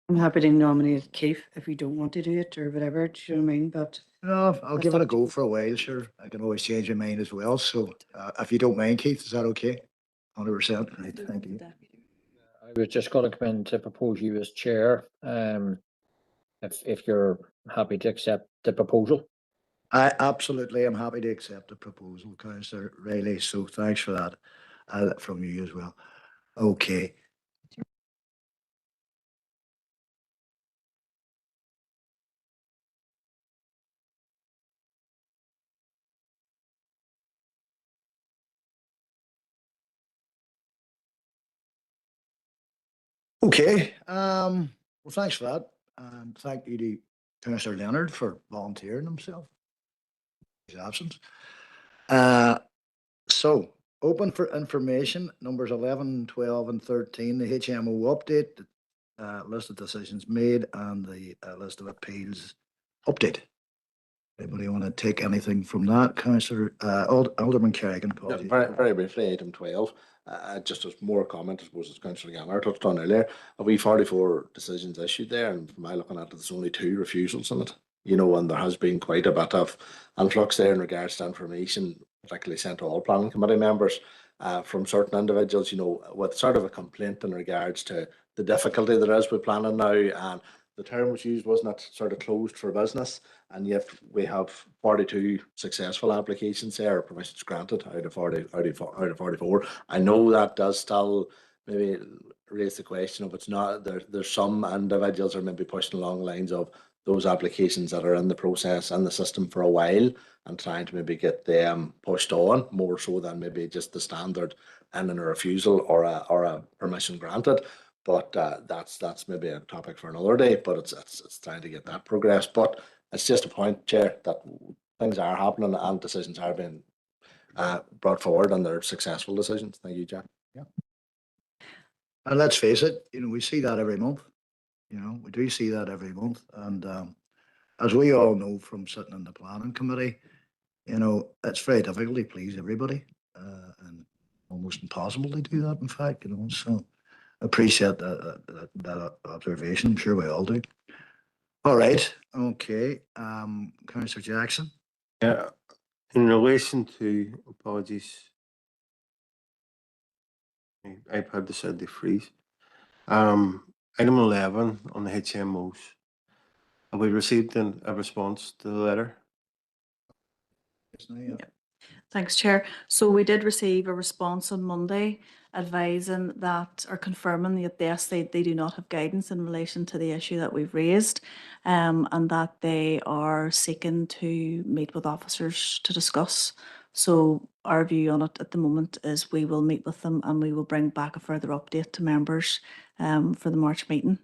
I'm happy to nominate Keith if you don't want to do it or whatever, do you know what I mean? But no, I'll give it a go for a while, sure. I can always change my mind as well. So if you don't mind, Keith, is that okay? 100%. Right, thank you. I was just going to come in to propose you as chair, if you're happy to accept the proposal. I absolutely am happy to accept the proposal, Councillor Riley. So thanks for that from you as well. Okay. Okay. Well, thanks for that. And thank you to Councillor Leonard for volunteering himself. His absence. So open for information, numbers 11, 12 and 13, the HMO update, list of decisions made and the list of appeals update. Anybody want to take anything from that? Councillor Alderman Kerrigan. Yeah, very briefly, item 12. Just as more comment, I suppose, as Councillor Gammer touched on earlier, we 44 decisions issued there, and from my looking at it, there's only 2 refusals in it. You know, and there has been quite a bit of influx there in regards to information, particularly sent to all planning committee members. from certain individuals, you know, with sort of a complaint in regards to the difficulty there is with planning now. And the term was used, wasn't it, sort of closed for business, and yet we have 42 successful applications there, or permissions granted out of 44. I know that does still maybe raise the question of it's not there's some individuals are maybe pushing along the lines of those applications that are in the process and the system for a while, and trying to maybe get them pushed on more so than maybe just the standard in and a refusal or a permission granted. But that's maybe a topic for another day. But it's trying to get that progress. But it's just a point, Chair, that things are happening and decisions are being brought forward, and they're successful decisions. Thank you, Jack. Yeah. And let's face it, you know, we see that every month. You know, we do see that every month. And as we all know from sitting in the planning committee, you know, it's very difficult to please everybody, and almost impossible to do that, in fact, you know. So appreciate that observation. I'm sure we all do. All right. Okay. Councillor Jackson. Yeah, in relation to, apologies, my iPad decided to freeze. Item 11 on the HMOs. Have we received a response to the letter? Thanks, Chair. So we did receive a response on Monday advising that, or confirming that yes, they do not have guidance in relation to the issue that we've raised, and that they are seeking to meet with officers to discuss. So our view on it at the moment is we will meet with them and we will bring back a further update to members for the March meeting.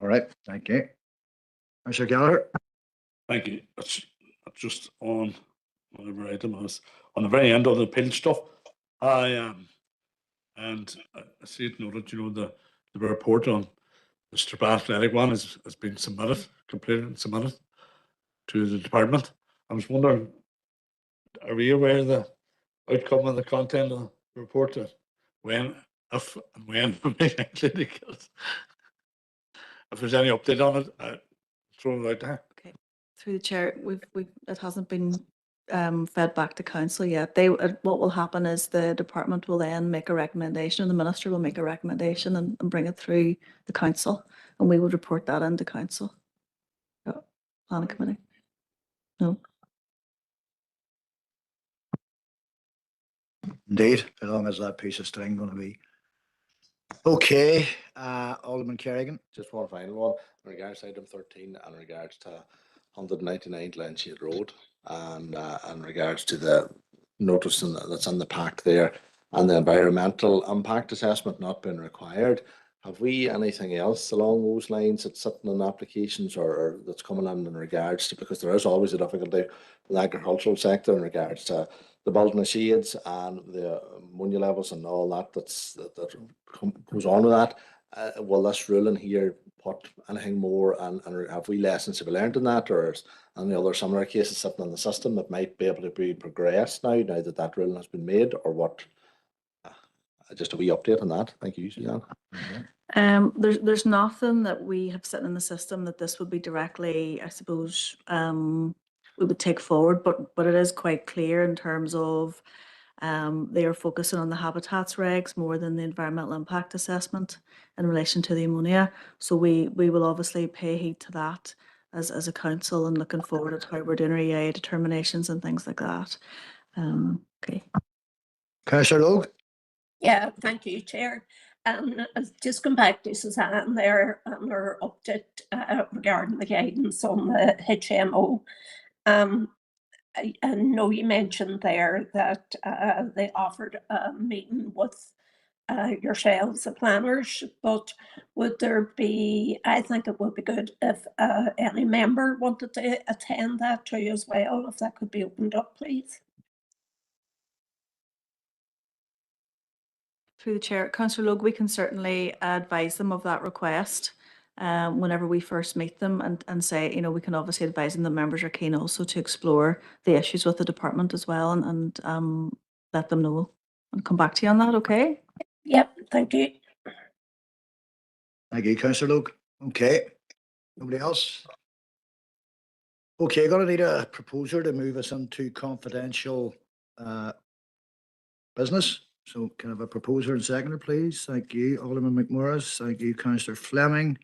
All right. Thank you. Councillor Gallagher. Thank you. That's just on whatever item is on the very end of the appeal stuff. And I see it noted, you know, the report on the Strabane Athletic one has been submitted, completed and submitted to the department. I was wondering, are we aware of the outcome and the content of the report? When, if and when we likely to get it? If there's any update on it, throw it out there. Okay. Through the chair, it hasn't been fed back to council yet. What will happen is the department will then make a recommendation, and the minister will make a recommendation and bring it through the council, and we would report that into council. Planning committee. No. Indeed, as long as that piece of string going to be okay. Alderman Kerrigan. Just one final one in regards to item 13 and regards to 199 Glenshade Road, and in regards to the notice that's in the pack there, and the environmental impact assessment not being required. Have we anything else along those lines that's sitting in applications or that's coming in regards to, because there is always a difficulty in the agricultural sector in regards to the building of shades and the ammonia levels and all that that goes on with that. Will this ruling here put anything more, and have we lessons to be learned in that, or is any other similar cases sitting in the system that might be able to be progressed now that that ruling has been made, or what? Just a wee update on that. Thank you, Suzanne. There's nothing that we have sitting in the system that this would be directly, I suppose, we would take forward, but it is quite clear in terms of they are focusing on the habitats regs more than the environmental impact assessment in relation to the ammonia. So we will obviously pay heed to that as a council, and looking forward at how we're doing our EIA determinations and things like that. Okay. Councillor Logue. Yeah, thank you, Chair. Just come back to Suzanne there and her update regarding the guidance on the HMO. I know you mentioned there that they offered a meeting with yourselves, the planners, but would there be, I think it would be good if any member wanted to attend that too as well, if that could be opened up, please. Through the chair, Councillor Logue, we can certainly advise them of that request whenever we first meet them, and say, you know, we can obviously advise them that members are keen also to explore the issues with the department as well, and let them know and come back to you on that, okay? Yep, thank you. Thank you, Councillor Logue. Okay. Nobody else? Okay, gonna need a proposer to move us into confidential business. So can I have a proposer and seconder, please? Thank you, Alderman McMorris. Thank you, Councillor Fleming.